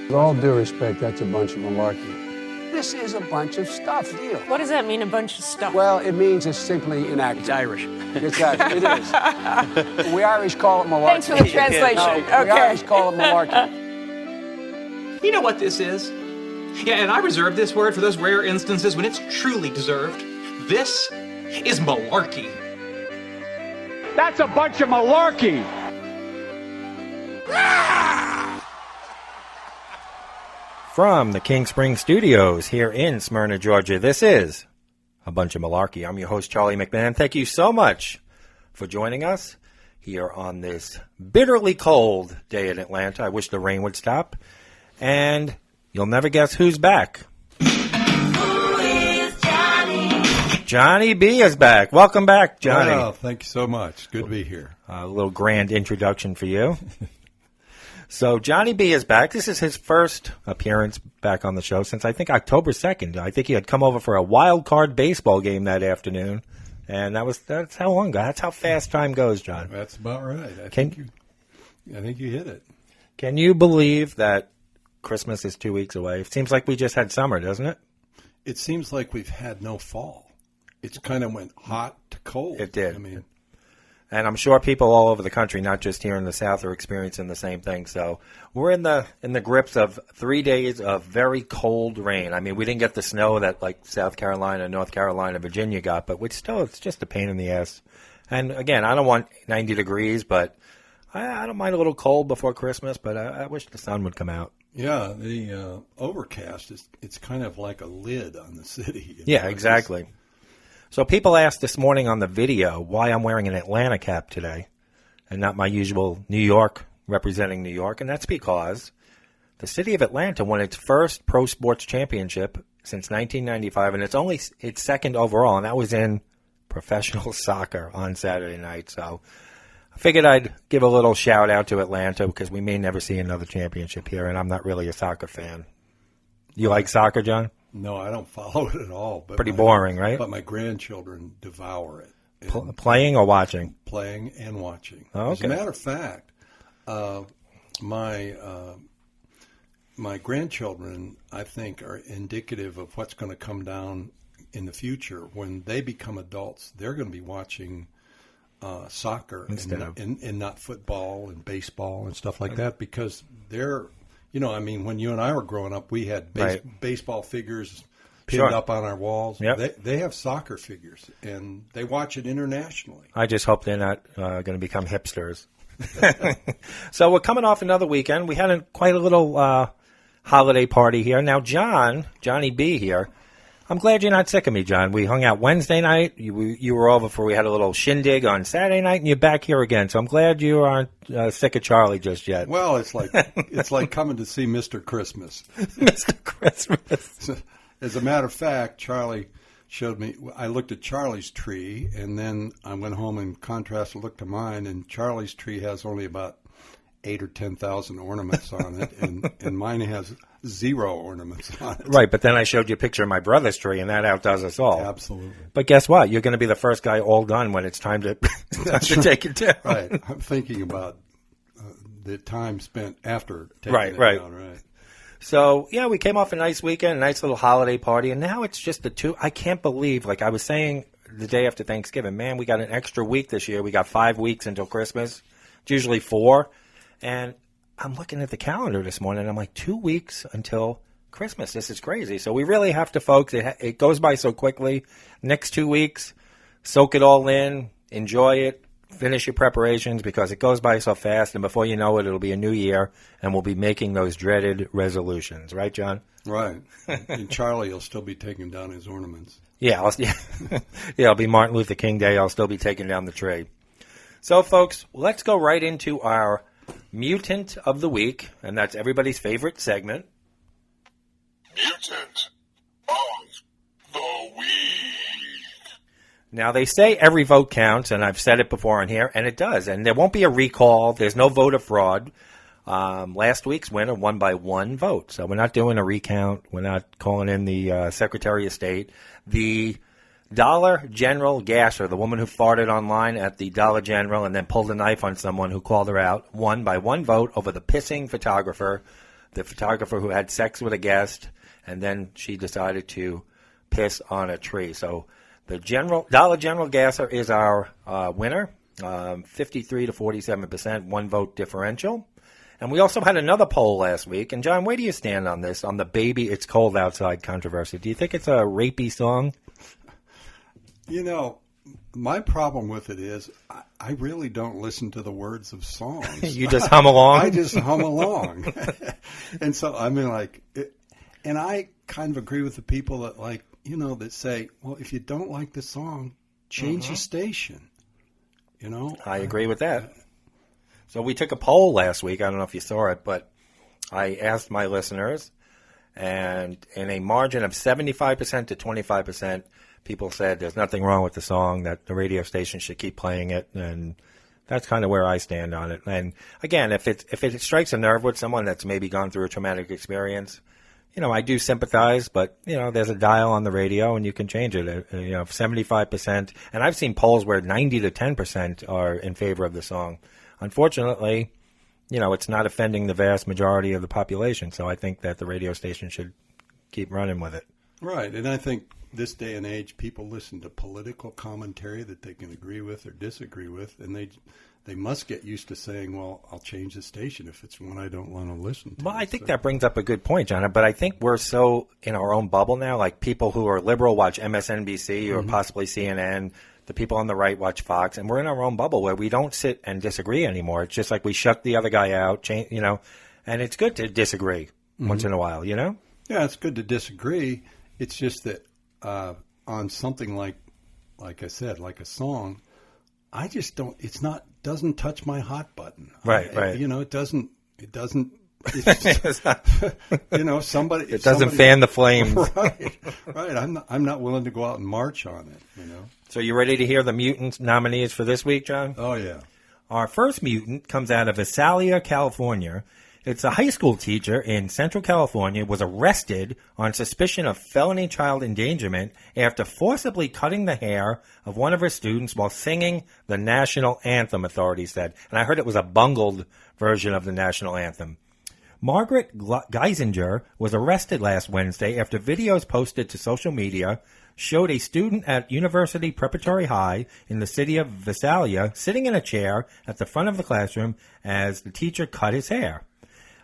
With all due respect, that's a bunch of malarkey. This is a bunch of stuff, deal. What does that mean, a bunch of stuff? Well, it means it's simply inaccurate. It's Irish. It's Irish. It is. We Irish call it malarkey. Thanks for the translation. No, we Irish call it malarkey. You know what this is? Yeah, and I reserve this word for those rare instances when it's truly deserved. This is malarkey. That's a bunch of malarkey. From the King Spring Studios here in Smyrna, Georgia, this is A Bunch of Malarkey. I'm your host, Charlie McMahon. Thank you so much for joining us here on this bitterly cold day in Atlanta. I wish the rain would stop. And you'll never guess who's back. Who is Johnny? Johnny B is back. Welcome back, Johnny. Well, thank you so much. Good to be here. A little grand introduction for you. So Johnny B is back. This is his first appearance back on the show since, I think, October 2nd. I think he had come over for a wild card baseball game that afternoon. And that's how long ago. That's how fast time goes, John. That's about right. I think you hit it. Can you believe that Christmas is 2 weeks away? It seems like we just had summer, doesn't it? It seems like we've had no fall. It's kind of went hot to cold. It did. I mean, and I'm sure people all over the country, not just here in the South, are experiencing the same thing. So we're in the grips of 3 days of very cold rain. I mean, we didn't get the snow that like South Carolina, North Carolina, Virginia got, but it's just a pain in the ass. And again, I don't want 90 degrees, but I don't mind a little cold before Christmas, but I wish the sun would come out. Yeah, the overcast it's kind of like a lid on the city. Yeah, exactly. So people asked this morning on the video why I'm wearing an Atlanta cap today and not my usual New York, representing New York. And that's because the city of Atlanta won its first pro sports championship since 1995, and it's only its second overall, and that was in professional soccer on Saturday night. So I figured I'd give a little shout out to Atlanta because we may never see another championship here, and I'm not really a soccer fan. You like soccer, John? No, I don't follow it at all. But pretty boring, right? But my grandchildren devour it. Playing or watching? Playing and watching. Oh, okay. As a matter of fact, my grandchildren, I think, are indicative of what's going to come down in the future. When they become adults, they're going to be watching soccer and not football and baseball and stuff like that because they're, I mean, when you and I were growing up, we had baseball figures pinned up on our walls. Yep. They have soccer figures, and they watch it internationally. I just hope they're not going to become hipsters. So we're coming off another weekend. We had quite a little holiday party here. Now, Johnny B here, I'm glad you're not sick of me, John. We hung out Wednesday night. You were over we had a little shindig on Saturday night, and you're back here again. So I'm glad you aren't sick of Charlie just yet. Well, it's like coming to see Mr. Christmas. Mr. Christmas. As a matter of fact, Charlie showed me. I looked at Charlie's tree, and then I went home and contrast and looked at mine, and Charlie's tree has only about 8,000 or 10,000 ornaments on it, and mine has 0 ornaments on it. Right, but then I showed you a picture of my brother's tree, and that outdoes us all. Absolutely. But guess what? You're going to be the first guy all done when it's time to take it down. Right. I'm thinking about the time spent after taking it down. Right. So, yeah, we came off a nice weekend, a nice little holiday party, and now it's just the two. I can't believe, like I was saying the day after Thanksgiving, man, we got an extra week this year. We got 5 weeks until Christmas. It's usually 4. And I'm looking at the calendar this morning, and I'm like, 2 weeks until Christmas. This is crazy. So we really have to, folks, it goes by so quickly. Next 2 weeks, soak it all in, enjoy it, finish your preparations because it goes by so fast. And before you know it, it'll be a new year, and we'll be making those dreaded resolutions. Right, John? Right. And Charlie will still be taking down his ornaments. Yeah, it'll be Martin Luther King Day. I'll still be taking down the tree. So, folks, let's go right into our Mutant of the Week, and that's everybody's favorite segment. Mutant of the Week. Now, they say every vote counts, and I've said it before on here, and it does. And there won't be a recall. There's no voter fraud. Last week's winner won by 1 vote. So we're not doing a recount. We're not calling in the Secretary of State. The Dollar General gasher, the woman who farted online at the Dollar General and then pulled a knife on someone who called her out, won by 1 vote over the pissing photographer the photographer who had sex with a guest, and then she decided to piss on a tree. So the Dollar General gasser is our winner, 53 to 47%, 1 vote differential. And we also had another poll last week. And, John, where do you stand on this, on the Baby It's Cold Outside controversy? Do you think it's a rapey song? You know, my problem with it is I really don't listen to the words of songs. You just hum along? I just hum along. And so, I mean, and I kind of agree with the people that, that say, well, if you don't like the song, change the station. I agree with that. So we took a poll last week. I don't know if you saw it, but I asked my listeners, and in a margin of 75% to 25%, people said there's nothing wrong with the song, that the radio station should keep playing it, and that's kind of where I stand on it. And again, if it strikes a nerve with someone that's maybe gone through a traumatic experience, I do sympathize, but, there's a dial on the radio and you can change it. 75%. And I've seen polls where 90 to 10% are in favor of the song. Unfortunately, it's not offending the vast majority of the population. So I think that the radio station should keep running with it. Right. And I think this day and age, people listen to political commentary that they can agree with or disagree with. And they must get used to saying, well, I'll change the station if it's one I don't want to listen to. Well, I think that brings up a good point, John. But I think we're so in our own bubble now. Like people who are liberal watch MSNBC or possibly CNN. The people on the right watch Fox. And we're in our own bubble where we don't sit and disagree anymore. It's just like we shut the other guy out, and it's good to disagree once in a while, Yeah, it's good to disagree. It's just that on something like I said, like a song, I just don't. Doesn't touch my hot button. Right. It doesn't. It's just, somebody. It doesn't fan the flames. Right. I'm not willing to go out and march on it. So you ready to hear the mutant nominees for this week, John? Oh yeah. Our first mutant comes out of Visalia, California. It's a high school teacher in Central California was arrested on suspicion of felony child endangerment after forcibly cutting the hair of one of her students while singing the national anthem, authorities said. And I heard it was a bungled version of the national anthem. Margaret Geisinger was arrested last Wednesday after videos posted to social media showed a student at University Preparatory High in the city of Visalia sitting in a chair at the front of the classroom as the teacher cut his hair.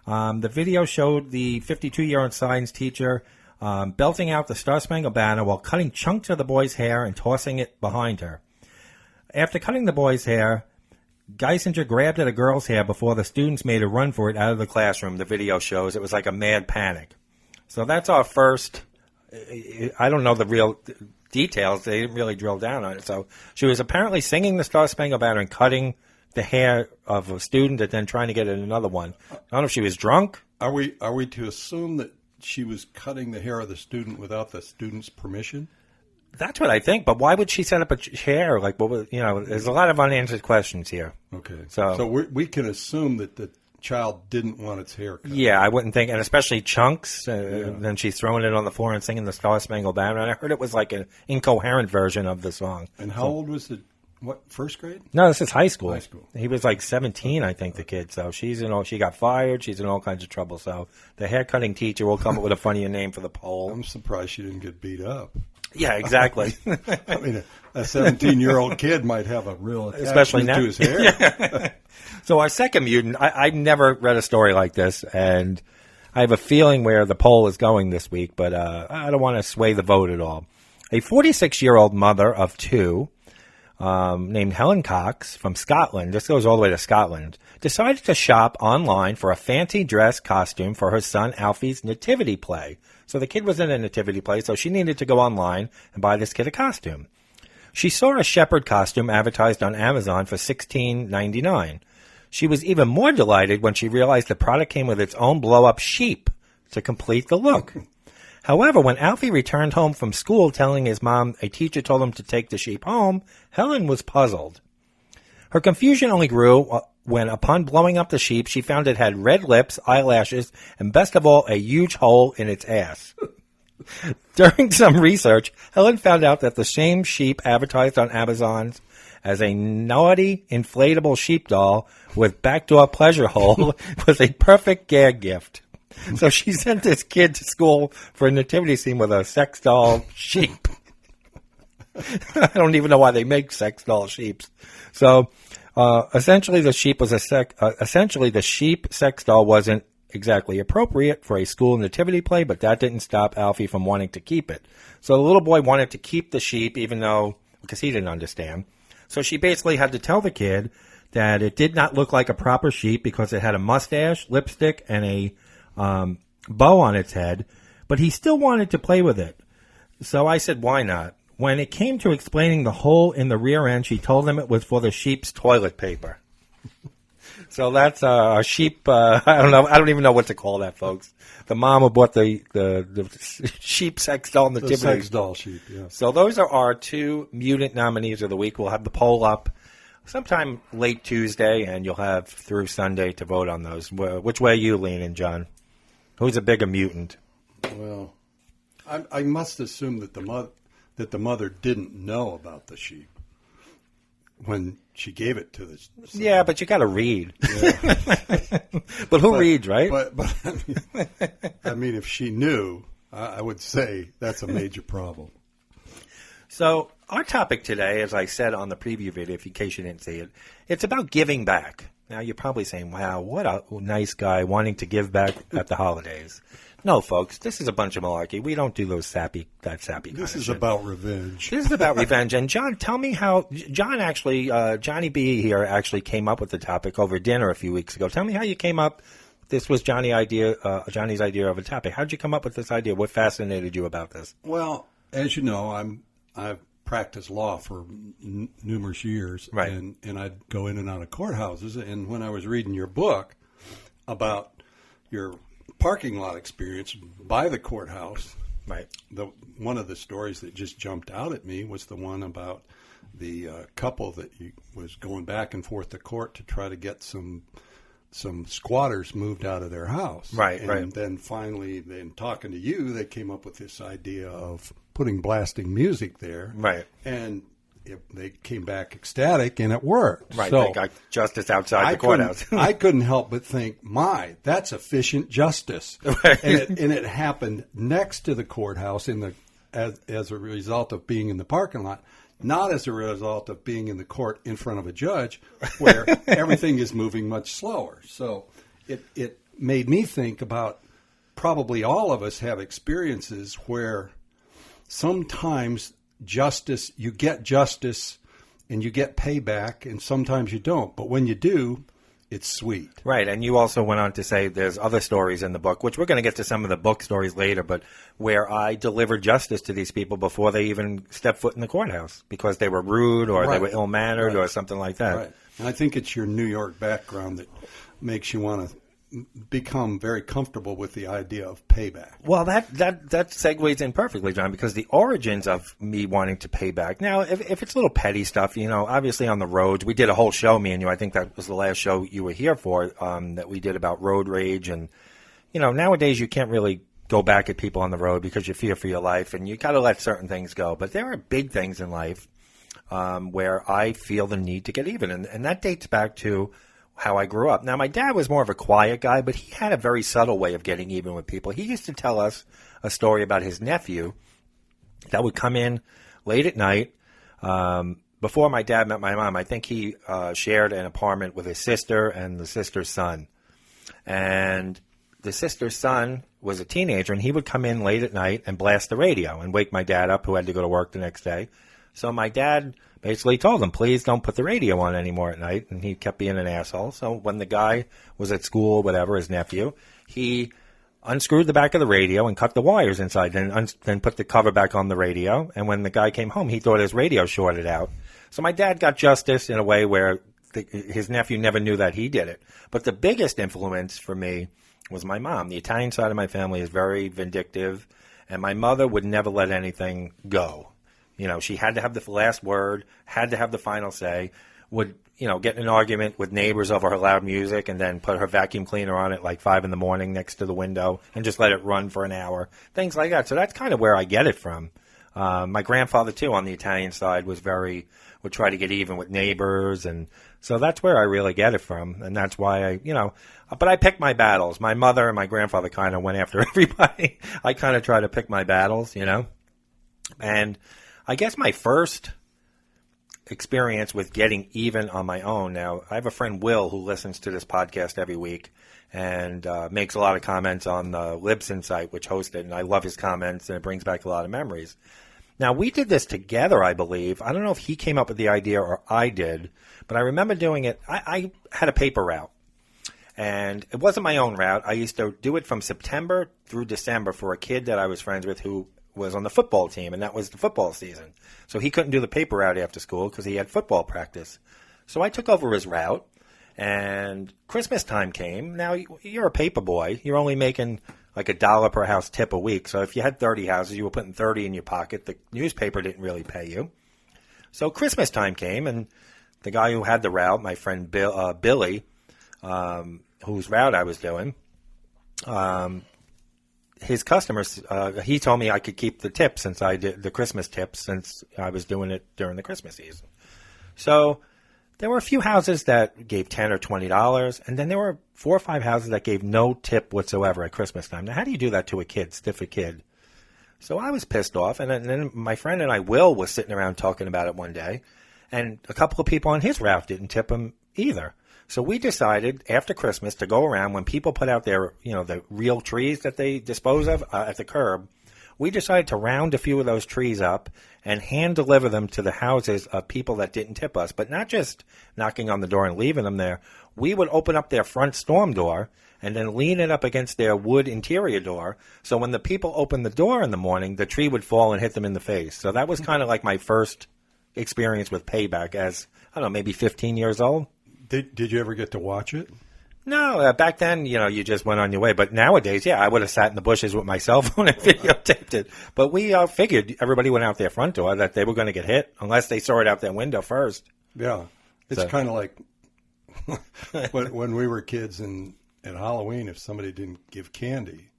The video showed the 52-year-old science teacher belting out the Star-Spangled Banner while cutting chunks of the boy's hair and tossing it behind her. After cutting the boy's hair, Geisinger grabbed at a girl's hair before the students made a run for it out of the classroom. The video shows it was like a mad panic. So that's our first. I don't know the real details. They didn't really drill down on it. So she was apparently singing the Star-Spangled Banner and cutting the hair of a student and then trying to get at another one. I don't know if she was drunk. Are we to assume that she was cutting the hair of the student without the student's permission? That's what I think. But why would she set up a chair? Like, what was, there's a lot of unanswered questions here. Okay. So we can assume that the child didn't want its hair cut. Yeah, I wouldn't think, and especially chunks. Then she's throwing it on the floor and singing the Star-Spangled Banner. And I heard it was like an incoherent version of the song. And how old was the? What, first grade? No, this is high school. High school. He was like 17, I think, the kid. So she got fired. She's in all kinds of trouble. So the haircutting teacher will come up with a funnier name for the poll. I'm surprised she didn't get beat up. Yeah, exactly. I mean, a 17-year-old kid might have a real especially attachment to his hair. Yeah. So our second mutant, I've never read a story like this, and I have a feeling where the poll is going this week, but I don't want to sway the vote at all. A 46-year-old mother of two, named Helen Cox from Scotland, this goes all the way to Scotland, decided to shop online for a fancy dress costume for her son Alfie's nativity play. So the kid was in a nativity play, so she needed to go online and buy this kid a costume. She saw a shepherd costume advertised on Amazon for $16.99. She was even more delighted when she realized the product came with its own blow-up sheep to complete the look. However, when Alfie returned home from school telling his mom a teacher told him to take the sheep home, Helen was puzzled. Her confusion only grew when, upon blowing up the sheep, she found it had red lips, eyelashes, and best of all, a huge hole in its ass. During some research, Helen found out that the same sheep advertised on Amazon as a naughty, inflatable sheep doll with backdoor pleasure hole was a perfect gag gift. So she sent this kid to school for a nativity scene with a sex doll sheep. I don't even know why they make sex doll sheeps. So essentially, the sheep sex doll wasn't exactly appropriate for a school nativity play, but that didn't stop Alfie from wanting to keep it. So the little boy wanted to keep the sheep, because he didn't understand. So she basically had to tell the kid that it did not look like a proper sheep because it had a mustache, lipstick, and a bow on its head, but he still wanted to play with it. So I said, why not? When it came to explaining the hole in the rear end, she told him it was for the sheep's toilet paper. So that's a sheep. I don't know. I don't even know what to call that, folks. The mom who bought the sheep sex doll nativity. The sex doll sheep, yeah. So those are our 2 mutant nominees of the week. We'll have the poll up sometime late Tuesday, and you'll have through Sunday to vote on those. Which way are you leaning, John? Who's a bigger mutant? Well, I must assume that the mother didn't know about the sheep when she gave it to the son. Yeah, but you got to read. Yeah. But who reads, right? But I mean, if she knew, I would say that's a major problem. So our topic today, as I said on the preview video, in case you didn't see it, it's about giving back. Now, you're probably saying, wow, what a nice guy wanting to give back at the holidays. No, folks, this is a bunch of malarkey. We don't do those sappy kind This of is shit. about revenge. This is about revenge. And John, tell me how John actually, Johnny B here actually came up with the topic over dinner a few weeks ago. Tell me how you came up. This was Johnny's idea of a topic. How did you come up with this idea? What fascinated you about this? Well, as you know, I've practiced law for numerous years, right? And I'd go in and out of courthouses. And when I was reading your book about your parking lot experience by the courthouse, right? One of the stories that just jumped out at me was the one about the couple that was going back and forth to court to try to get some squatters moved out of their house. Right, and right. then finally, talking to you, they came up with this idea of putting blasting music there. Right. And they came back ecstatic, and it worked. Right, so they got justice outside the courthouse. I couldn't help but think, that's efficient justice. Right. And it happened next to the courthouse as a result of being in the parking lot, not as a result of being in the court in front of a judge where everything is moving much slower. So it made me think about, probably all of us have experiences where sometimes you get justice and you get payback, and sometimes you don't. But when you do, it's sweet. Right, and you also went on to say there's other stories in the book, which we're going to get to some of the book stories later, but where I delivered justice to these people before they even stepped foot in the courthouse because they were rude or they were ill-mannered or something like that. Right. And I think it's your New York background that makes you want to become very comfortable with the idea of payback. Well, that segues in perfectly, John, because the origins of me wanting to pay back. Now, if it's little petty stuff, obviously on the roads, we did a whole show, me and you. I think that was the last show you were here for, that we did about road rage. And, nowadays you can't really go back at people on the road because you fear for your life, and you got to let certain things go. But there are big things in life where I feel the need to get even, and that dates back to how I grew up. Now, my dad was more of a quiet guy, but he had a very subtle way of getting even with people. He used to tell us a story about his nephew that would come in late at night. Before my dad met my mom, I think he shared an apartment with his sister and the sister's son. And the sister's son was a teenager, and he would come in late at night and blast the radio and wake my dad up, who had to go to work the next day. So my dad basically told him, please don't put the radio on anymore at night, and he kept being an asshole. So when the guy was at school or whatever, his nephew, he unscrewed the back of the radio and cut the wires inside, then put the cover back on the radio. And when the guy came home, he thought his radio shorted out. So my dad got justice in a way where his nephew never knew that he did it. But the biggest influence for me was my mom. The Italian side of my family is very vindictive, and my mother would never let anything go. She had to have the last word, had to have the final say, would, get in an argument with neighbors over her loud music and then put her vacuum cleaner on at like 5 a.m. next to the window and just let it run for an hour, things like that. So that's kind of where I get it from. My grandfather, too, on the Italian side would try to get even with neighbors. And so that's where I really get it from. And that's why but I pick my battles. My mother and my grandfather kind of went after everybody. I kind of try to pick my battles, And I guess my first experience with getting even on my own. Now, I have a friend, Will, who listens to this podcast every week and makes a lot of comments on the Libsyn site, which hosts it, and I love his comments, and it brings back a lot of memories. Now, we did this together, I believe. I don't know if he came up with the idea or I did, but I remember doing it. I had a paper route, and it wasn't my own route. I used to do it from September through December for a kid that I was friends with who was on the football team, and that was the football season. So he couldn't do the paper route after school because he had football practice. So I took over his route, and Christmas time came. Now, you're a paper boy. You're only making like $1 per house tip a week. So if you had 30 houses, you were putting 30 in your pocket. The newspaper didn't really pay you. So Christmas time came, and the guy who had the route, my friend Billy, whose route I was doing, his customers, he told me I could keep the tips since I did the Christmas tips since I was doing it during the Christmas season. So there were a few houses that gave $10 or $20, and then there were 4 or 5 houses that gave no tip whatsoever at Christmas time. Now, how do you do that to a kid, stiff a kid? So I was pissed off, and then my friend and I, Will, was sitting around talking about it one day, and a couple of people on his route didn't tip him either. So we decided after Christmas to go around when people put out their, the real trees that they dispose of at the curb. We decided to round a few of those trees up and hand deliver them to the houses of people that didn't tip us, but not just knocking on the door and leaving them there. We would open up their front storm door and then lean it up against their wood interior door. So when the people opened the door in the morning, the tree would fall and hit them in the face. So that was kind of like my first experience with payback as, I don't know, maybe 15 years old. Did you ever get to watch it? No, back then, you just went on your way. But nowadays, yeah, I would have sat in the bushes with my cell phone and videotaped it. But we figured everybody went out their front door that they were going to get hit unless they saw it out their window first. Yeah. It's kind of like when we were kids and at Halloween, if somebody didn't give candy,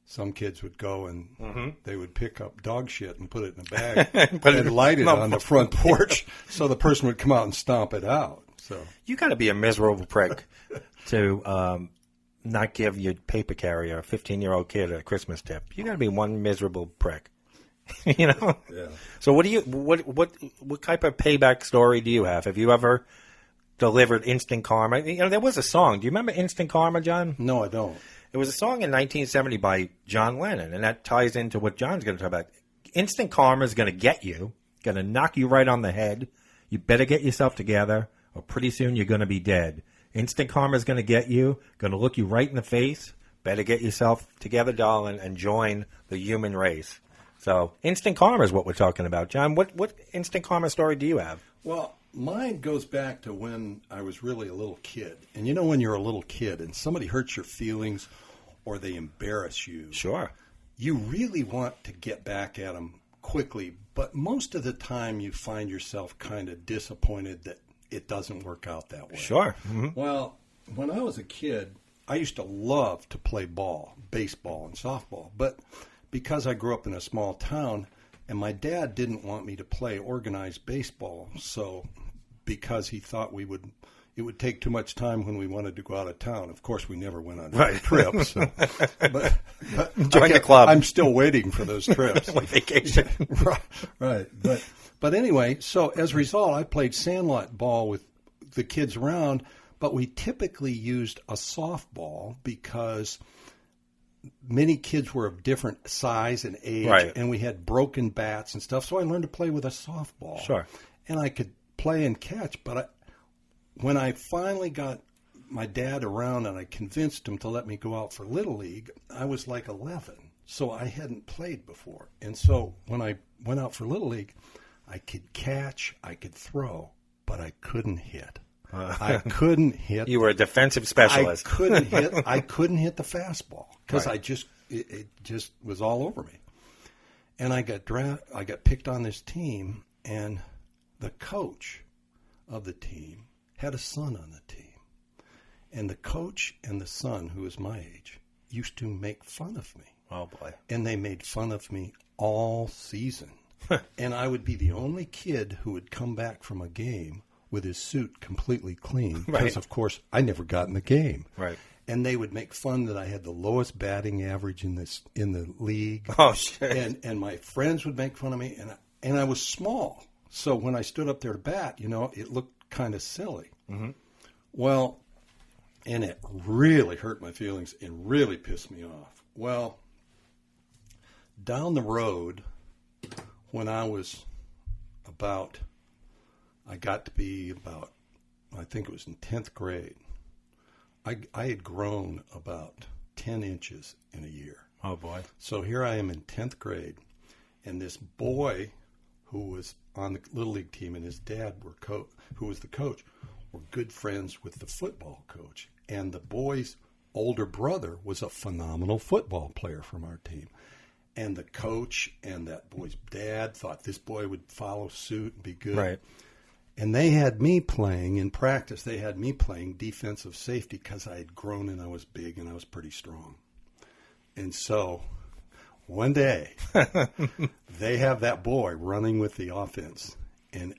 some kids would go and they would pick up dog shit and put it in a bag and light it on the front porch so the person would come out and stomp it out. So you got to be a miserable prick to not give your paper carrier, a 15-year-old kid, a Christmas tip. You got to be one miserable prick, Yeah. So what type of payback story do you have? Have you ever delivered instant karma? There was a song. Do you remember Instant Karma, John? No, I don't. It was a song in 1970 by John Lennon, and that ties into what John's going to talk about. Instant karma is going to get you, going to knock you right on the head. You better get yourself together, or pretty soon you're going to be dead. Instant karma is going to get you, going to look you right in the face. Better get yourself together, darling, and join the human race. So instant karma is what we're talking about. John, what instant karma story do you have? Well, mine goes back to when I was really a little kid. And when you're a little kid and somebody hurts your feelings or they embarrass you, sure, you really want to get back at them quickly. But most of the time you find yourself kind of disappointed that it doesn't work out that way. Sure. Mm-hmm. Well, when I was a kid, I used to love to play ball, baseball and softball. But because I grew up in a small town and my dad didn't want me to play organized baseball, so because he thought it would take too much time when we wanted to go out of town. Of course, we never went on trips. So. But join the club. I'm still waiting for those trips. Vacation. Right. But anyway, so as a result, I played sandlot ball with the kids around, but we typically used a softball because many kids were of different size and age, right, and we had broken bats and stuff. So I learned to play with a softball. Sure. And I could play and catch, but when I finally got my dad around and I convinced him to let me go out for Little League, I was like 11, so I hadn't played before. And so when I went out for Little League, I could catch, I could throw, but I couldn't hit. I couldn't hit. You were a defensive specialist. I couldn't hit the fastball because right, it just was all over me. And I got picked on this team, and the coach of the team had a son on the team. And the coach and the son, who was my age, used to make fun of me. Oh, boy. And they made fun of me all season. And I would be the only kid who would come back from a game with his suit completely clean. Because, Right. of course, I never got in the game. Right. And they would make fun that I had the lowest batting average in the league. Oh, shit. And my friends would make fun of me, and I was small. So when I stood up there to bat, it looked kind of silly. Mm-hmm. Well, and it really hurt my feelings and really pissed me off. Well, down the road, when I got to be about, I think it was in 10th grade, I had grown about 10 inches in a year. Oh, boy. So here I am in 10th grade, and this boy who was on the Little League team and his dad, who was the coach, were good friends with the football coach. And the boy's older brother was a phenomenal football player from our team. And the coach and that boy's dad thought this boy would follow suit and be good. Right. And they had me playing in practice. They had me playing defensive safety because I had grown and I was big and I was pretty strong. And so one day they have that boy running with the offense, and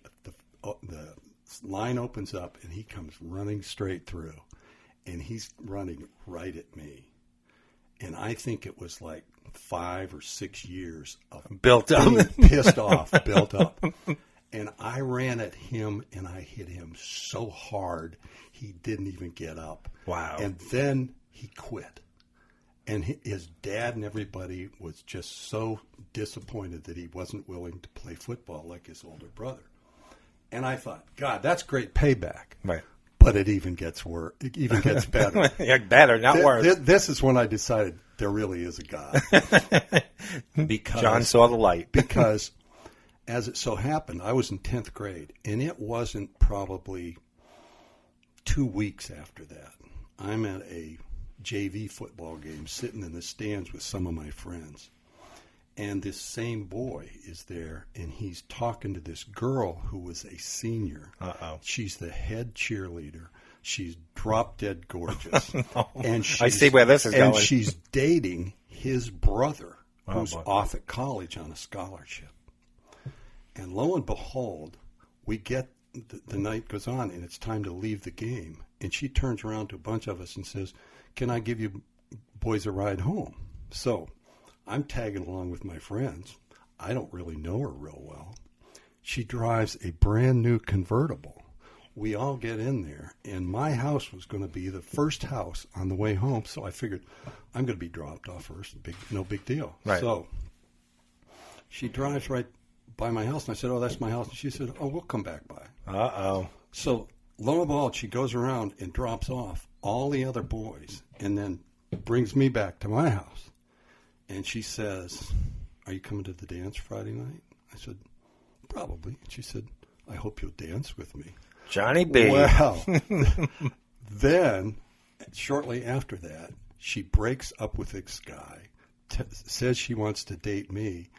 the line opens up and he comes running straight through, and he's running right at me. And I think it was like 5 or 6 years of Built up. being pissed off, built up. And I ran at him, and I hit him so hard he didn't even get up. Wow. And then he quit. And his dad and everybody was just so disappointed that he wasn't willing to play football like his older brother. And I thought, God, that's great payback. Right. But it even gets worse. It even gets better. Yeah, better, not worse. This is when I decided there really is a God. Because John saw the light. because as it so happened, I was in 10th grade, and it wasn't probably 2 weeks after that. I'm at a JV football game sitting in the stands with some of my friends. And this same boy is there, and he's talking to this girl who was a senior. Uh-oh. She's the head cheerleader. She's drop dead gorgeous. And I see where this is and going. she's dating his brother, Oh, who's boy. off at college on a scholarship. And lo and behold, we get the night goes on, and it's time to leave the game. And she turns around to a bunch of us and says, "Can I give you boys a ride home?" So I'm tagging along with my friends. I don't really know her real well. She drives a brand new convertible. We all get in there, and my house was going to be the first house on the way home. So I figured I'm going to be dropped off first. No big deal. Right. So she drives right by my house, and I said, "Oh, that's my house." And she said, "Oh, we'll come back by." Uh-oh. So lo and behold, she goes around and drops off all the other boys and then brings me back to my house. And she says, "Are you coming to the dance Friday night?" I said, "Probably." And she said, "I hope you'll dance with me." Johnny B. Well, then shortly after that, she breaks up with this guy, says she wants to date me.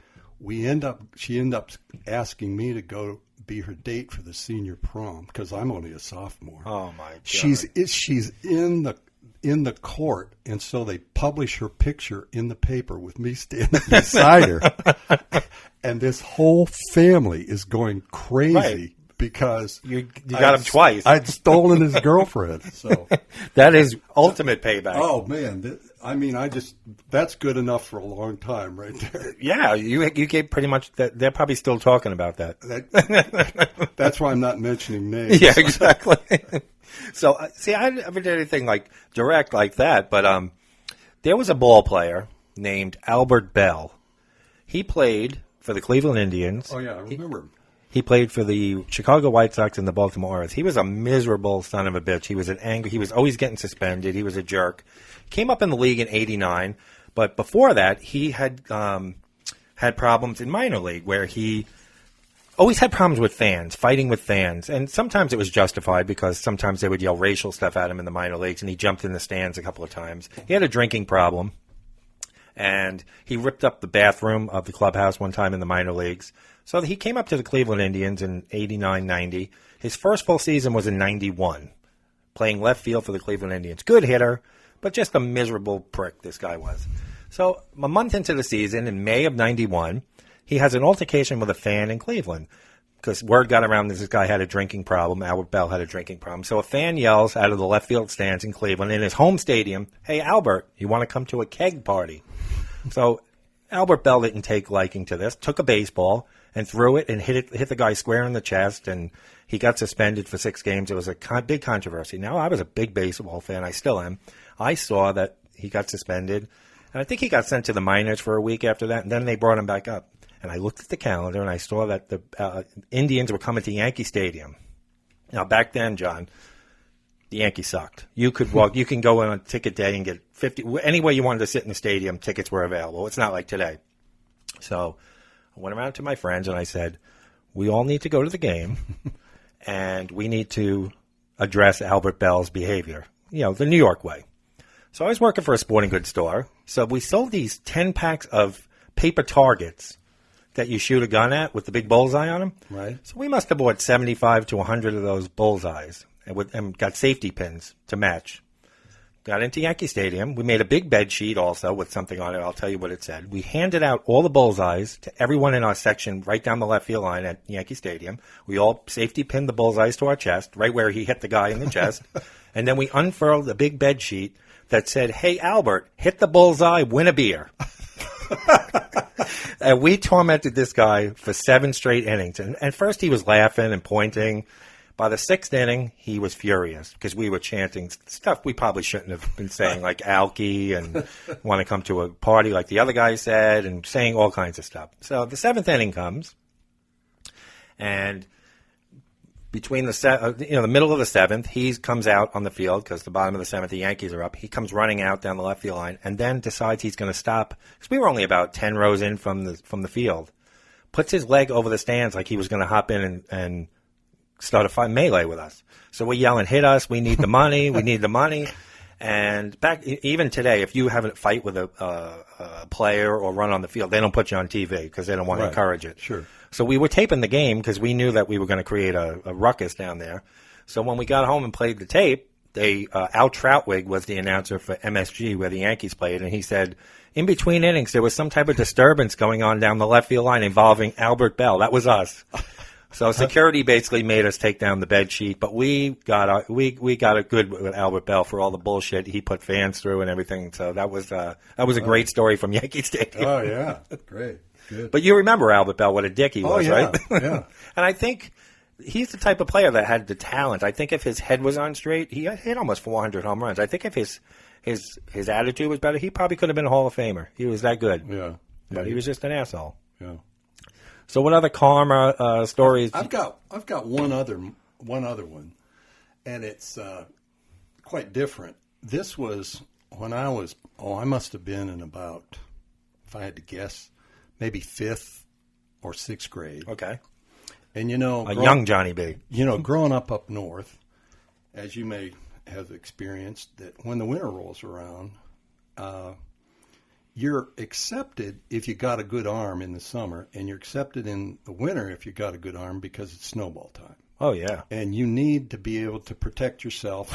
She ended up asking me to go be her date for the senior prom because I'm only a sophomore. Oh, my God. She's in the court, and so they publish her picture in the paper with me standing beside her, and this whole family is going crazy. Right. Because You got him twice. I'd stolen his girlfriend. So, That is ultimate payback. oh man, that's good enough for a long time, right there. Yeah, you gave pretty much that. They're probably still talking about that. That's why I'm not mentioning names. Yeah, exactly. So, see, I never did anything like direct like that, but there was a ball player named Albert Bell. He played for the Cleveland Indians. Oh yeah, I remember him. He played for the Chicago White Sox and the Baltimore Orioles. He was a miserable son of a bitch. He was He was always getting suspended. He was a jerk. Came up in the league in '89, but before that, he had had problems in minor league where he always had problems with fans, fighting with fans, and sometimes it was justified because sometimes they would yell racial stuff at him in the minor leagues, and he jumped in the stands a couple of times. He had a drinking problem, and he ripped up the bathroom of the clubhouse one time in the minor leagues. So he came up to the Cleveland Indians in '89-'90. His first full season was in '91, playing left field for the Cleveland Indians. Good hitter, but just a miserable prick this guy was. So a month into the season, in May of '91, he has an altercation with a fan in Cleveland because word got around that this guy had a drinking problem. Albert Bell had a drinking problem. So a fan yells out of the left field stands in Cleveland in his home stadium, "Hey, Albert, you want to come to a keg party?" So Albert Bell didn't take liking to this, took a baseball and threw it and hit the guy square in the chest, and he got suspended for 6 games. It was a big controversy. Now, I was a big baseball fan. I still am. I saw that he got suspended, and I think he got sent to the minors for a week after that, and then they brought him back up. And I looked at the calendar, and I saw that the Indians were coming to Yankee Stadium. Now, back then, John, the Yankees sucked. You can go in on ticket day and get 50, anywhere you wanted to sit in the stadium, tickets were available. It's not like today. So I went around to my friends, and I said, we all need to go to the game, and we need to address Albert Bell's behavior, the New York way. So I was working for a sporting goods store. So we sold these 10 packs of paper targets that you shoot a gun at with the big bullseye on them. Right. So we must have bought 75 to 100 of those bullseyes and got safety pins to match. Got into Yankee Stadium. We made a big bed sheet also with something on it. I'll tell you what it said. We handed out all the bullseyes to everyone in our section right down the left field line at Yankee Stadium. We all safety pinned the bullseyes to our chest, right where he hit the guy in the chest. And then we unfurled the big bed sheet that said, "Hey, Albert, hit the bullseye, win a beer." And we tormented this guy for 7 straight innings. And at first he was laughing and pointing. By the 6th inning, he was furious because we were chanting stuff we probably shouldn't have been saying, like Alky and want to come to a party like the other guy said, and saying all kinds of stuff. So the 7th inning comes, and between the middle of the 7th, he comes out on the field because the bottom of the 7th, the Yankees are up. He comes running out down the left field line and then decides he's going to stop because we were only about 10 rows in from the field. Puts his leg over the stands like he was going to hop in and start a fight melee with us. So we're yelling, "Hit us! We need the money! We need the money!" And even today, if you have a fight with a player or run on the field, they don't put you on TV because they don't want to encourage it. Sure. So we were taping the game because we knew that we were going to create a ruckus down there. So when we got home and played the tape, Al Troutwig was the announcer for MSG where the Yankees played, and he said, in between innings, there was some type of disturbance going on down the left field line involving Albert Bell. That was us. So security basically made us take down the bed sheet, but we got it good with Albert Bell for all the bullshit he put fans through and everything. So that was a great story from Yankee Stadium. Oh yeah, great, good. But you remember Albert Bell, what a dick he was, right? Yeah. And I think he's the type of player that had the talent. I think if his head was on straight, he hit almost 400 home runs. I think if his attitude was better, he probably could have been a Hall of Famer. He was that good. Yeah. But he was just an asshole. Yeah. So what other karma stories? I've got one other one, and it's quite different. This was when I must have been in about, if I had to guess, maybe 5th or 6th grade. Okay. And young Johnny B. Growing up north, as you may have experienced, that when the winter rolls around, you're accepted if you got a good arm in the summer, and you're accepted in the winter if you got a good arm because it's snowball time. Oh, yeah. And you need to be able to protect yourself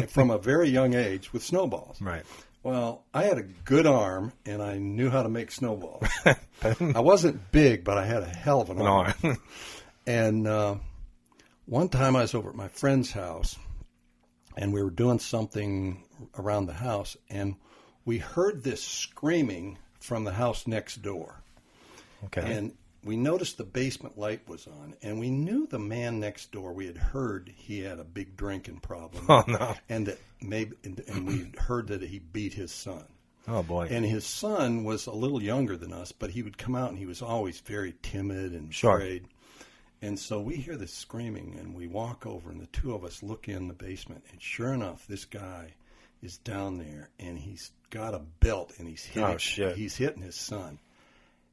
from a very young age with snowballs. Right. Well, I had a good arm, and I knew how to make snowballs. I wasn't big, but I had a hell of an arm. And one time I was over at my friend's house, and we were doing something around the house, and we heard this screaming from the house next door. Okay. And we noticed the basement light was on, and we knew the man next door. We had heard he had a big drinking problem. Oh, no. And we heard that he beat his son. Oh, boy. And his son was a little younger than us, but he would come out, and he was always very timid and afraid. And so we hear this screaming, and we walk over, and the two of us look in the basement, and sure enough, this guy is down there, and he's got a belt, and he's hitting his son.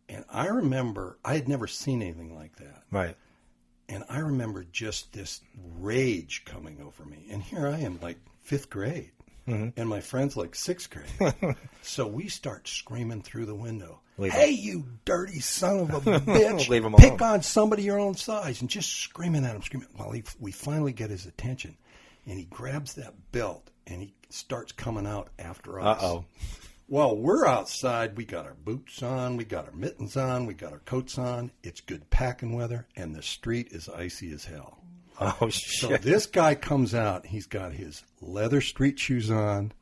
And I remember, I had never seen anything like that. Right. And I remember just this rage coming over me. And here I am, like 5th grade, and my friend's like 6th grade. So we start screaming through the window, "Hey, you dirty son of a bitch, Leave him pick alone. on somebody your own size," and just screaming at him, screaming. Well, we finally get his attention, and he grabs that belt, and he starts coming out after us. Uh-oh. Well, we're outside. We got our boots on. We got our mittens on. We got our coats on. It's good packing weather, and the street is icy as hell. Oh, So shit. this guy comes out. He's got his leather street shoes on,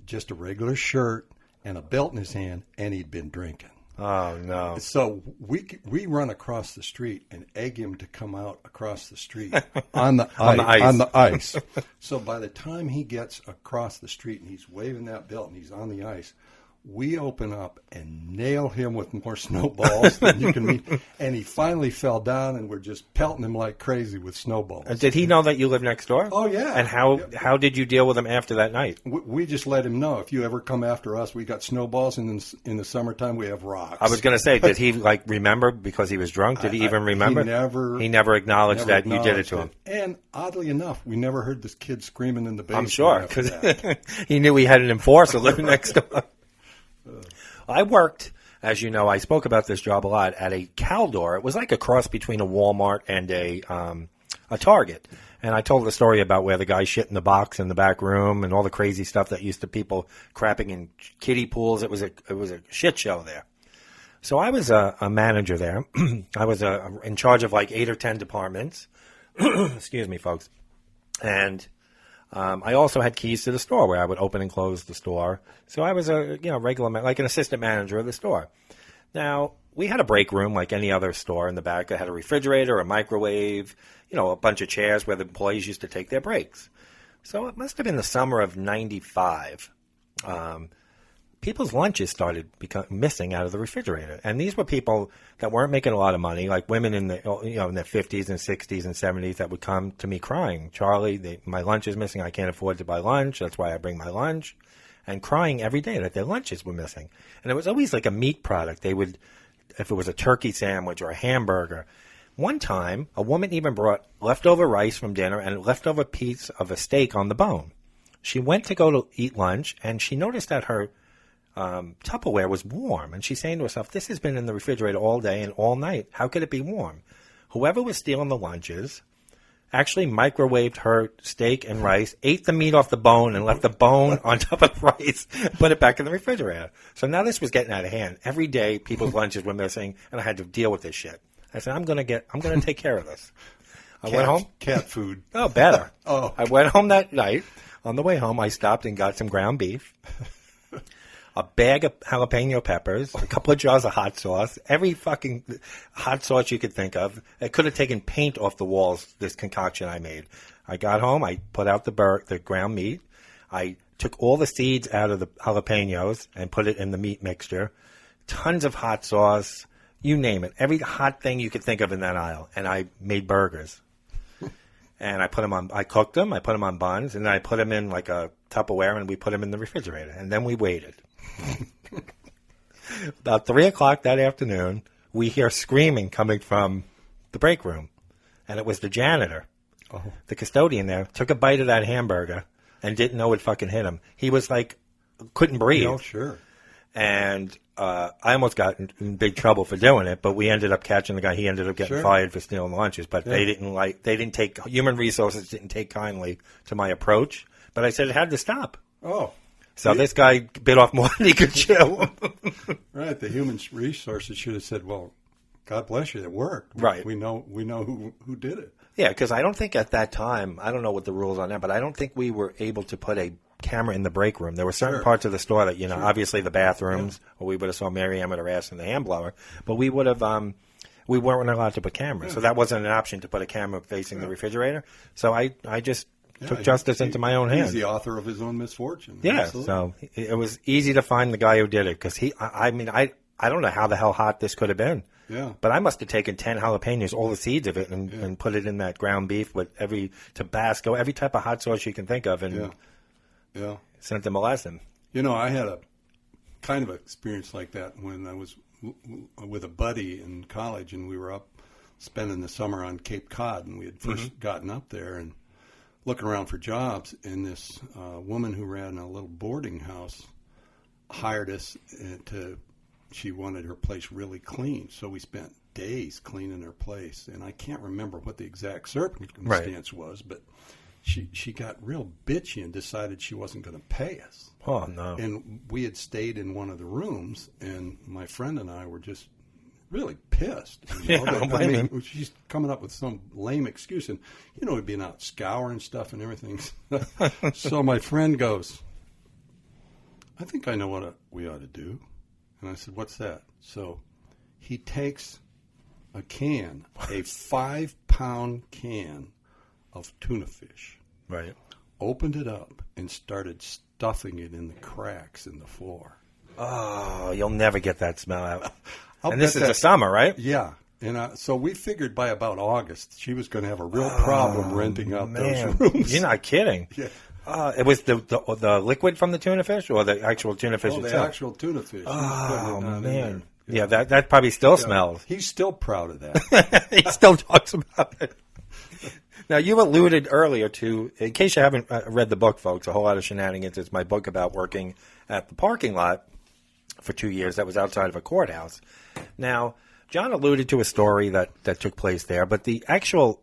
just a regular shirt, and a belt in his hand, and he'd been drinking. Oh, no. So we run across the street and egg him to come out across the street on the ice. On the ice. So by the time he gets across the street and he's waving that belt and he's on the ice, we open up and nail him with more snowballs than you can meet. And he finally fell down, and we're just pelting him like crazy with snowballs. Did he know that you live next door? Oh, yeah. And how did you deal with him after that night? We just let him know, if you ever come after us, we got snowballs, and in the summertime we have rocks. I was going to say, did he remember because he was drunk? Did he even remember? He never acknowledged that you did it to him. And oddly enough, we never heard this kid screaming in the basement. I'm sure, after because that. he knew he had an enforcer living next door. I worked, as you know, I spoke about this job a lot, at a Caldor. It was like a cross between a Walmart and a Target. And I told the story about where the guy shit in the box in the back room and all the crazy stuff that used to people crapping in kiddie pools. It was a shit show there. So I was a manager there. I was in charge of like 8 or 10 departments. Excuse me, folks. And I also had keys to the store where I would open and close the store. So I was a regular, like an assistant manager of the store. Now, we had a break room like any other store in the back. It had a refrigerator, a microwave, a bunch of chairs where the employees used to take their breaks. So it must have been the summer of '95. People's lunches started missing out of the refrigerator. And these were people that weren't making a lot of money, like women in their 50s and 60s and 70s that would come to me crying, Charlie, my lunch is missing. I can't afford to buy lunch. That's why I bring my lunch. And crying every day that their lunches were missing. And it was always like a meat product. They would, if it was a turkey sandwich or a hamburger. One time, a woman even brought leftover rice from dinner and a leftover piece of a steak on the bone. She went to go to eat lunch, and she noticed that her Tupperware was warm, and she's saying to herself, this has been in the refrigerator all day and all night. How could it be warm? Whoever was stealing the lunches actually microwaved her steak and rice, ate the meat off the bone, and left the bone on top of the rice, put it back in the refrigerator. So now this was getting out of hand. Every day, people's lunches were missing, and I had to deal with this shit. I said, I'm gonna take care of this. I went home. Cat food. Oh, better. Oh. I went home that night. On the way home, I stopped and got some ground beef, a bag of jalapeno peppers, a couple of jars of hot sauce, every fucking hot sauce you could think of. It could have taken paint off the walls, this concoction I made. I got home. I put out the ground meat. I took all the seeds out of the jalapenos and put it in the meat mixture. Tons of hot sauce, you name it. Every hot thing you could think of in that aisle. And I made burgers. And I cooked them, I put them on buns, and then I put them in like a Tupperware, and we put them in the refrigerator. And then we waited. About 3 o'clock that afternoon, we hear screaming coming from the break room. And it was the janitor. Oh. The custodian there took a bite of that hamburger and didn't know it fucking hit him. He was like, couldn't breathe. Oh, sure. And I almost got in big trouble for doing it, but we ended up catching the guy. He ended up getting fired for stealing lunches, but human resources didn't take kindly to my approach. But I said it had to stop. Oh. So this guy bit off more than he could chew. Right. The human resources should have said, well, God bless you, it worked. Right. We know who did it. Yeah, because I don't think at that time, I don't know what the rules on that, but I don't think we were able to put a camera in the break room. There were certain parts of the store that, obviously the bathrooms, or we would have saw Mary Ann with her ass in the hand blower, but we would have, we weren't allowed to put cameras. So that wasn't an option to put a camera facing the refrigerator. So I just took justice into my own hands. He's the author of his own misfortune. Yeah, Absolutely. so it was easy to find the guy who did it, because I don't know how the hell hot this could have been. Yeah. But I must have taken 10 jalapenos, all the seeds of it, and put it in that ground beef with every Tabasco, every type of hot sauce you can think of, and sent them a lesson. I had a kind of experience like that when I was with a buddy in college, and we were up spending the summer on Cape Cod, and we had first gotten up there and looking around for jobs, and this woman who ran a little boarding house hired us she wanted her place really clean, so we spent days cleaning her place, and I can't remember what the exact circumstance was, but she got real bitchy and decided she wasn't going to pay us. Oh, no. And we had stayed in one of the rooms, and my friend and I were just really pissed. Yeah, I don't blame him. She's coming up with some lame excuse, and we'd been out scouring stuff and everything. So my friend goes, I think I know what we ought to do. And I said, what's that? So he takes a 5-pound can of tuna fish, Right. opened it up, and started stuffing it in the cracks in the floor. Oh, you'll never get that smell out. I'll And this bet is the summer, right? Yeah. And so we figured by about August she was going to have a real problem renting out Man, those rooms. you're not kidding. Yeah. It was the liquid from the tuna fish or the actual tuna fish Oh, the itself? actual tuna fish. Oh, man. Yeah, that probably still smells. He's still proud of that. He still talks about it. Now, you alluded earlier to, in case you haven't read the book, folks, A Whole Lot of Shenanigans, it's my book about working at the parking lot for 2 years that was outside of a courthouse. Now, John alluded to a story that took place there, but the actual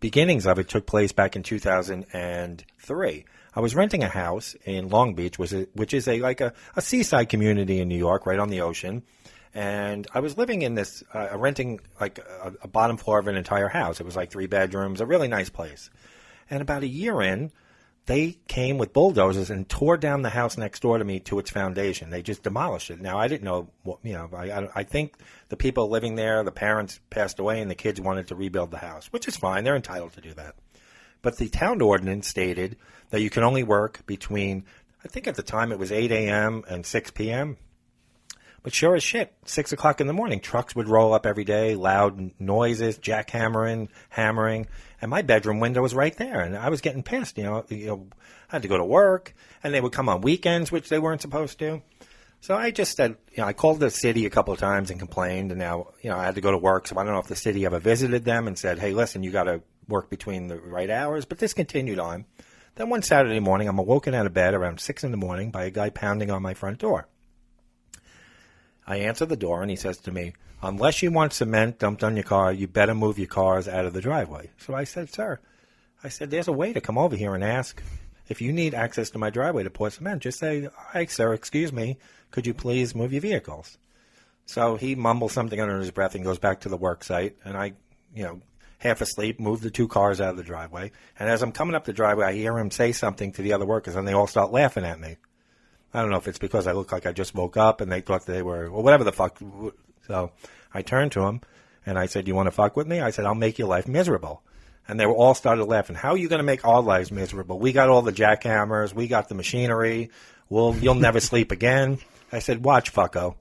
beginnings of it took place back in 2003. I was renting a house in Long Beach, which is a seaside community in New York, right on the ocean. And I was living in this, renting like a bottom floor of an entire house. It was like 3 bedrooms, a really nice place. And about a year in, they came with bulldozers and tore down the house next door to me to its foundation. They just demolished it. Now, I didn't know, I think the people living there, the parents passed away and the kids wanted to rebuild the house, which is fine. They're entitled to do that. But the town ordinance stated that you can only work between, I think at the time it was 8 a.m. and 6 p.m., but sure as shit, 6 o'clock in the morning, trucks would roll up every day, loud noises, jackhammering, hammering, and my bedroom window was right there, and I was getting pissed. I had to go to work, and they would come on weekends, which they weren't supposed to. So I just said, I called the city a couple of times and complained, and now, I had to go to work, so I don't know if the city ever visited them and said, hey, listen, you got to work between the right hours, but this continued on. Then one Saturday morning, I'm awoken out of bed around 6 in the morning by a guy pounding on my front door. I answer the door, and he says to me, unless you want cement dumped on your car, you better move your cars out of the driveway. So I said, sir, there's a way to come over here and ask. If you need access to my driveway to pour cement, just say, hi, sir, excuse me, could you please move your vehicles? So he mumbles something under his breath and goes back to the work site, and I, half asleep, move the 2 cars out of the driveway. And as I'm coming up the driveway, I hear him say something to the other workers, and they all start laughing at me. I don't know if it's because I look like I just woke up and they thought they were, or whatever the fuck. So I turned to him and I said, you want to fuck with me? I said, I'll make your life miserable. And they were all started laughing. How are you going to make our lives miserable? We got all the jackhammers. We got the machinery. You'll never sleep again. I said, watch, fucko.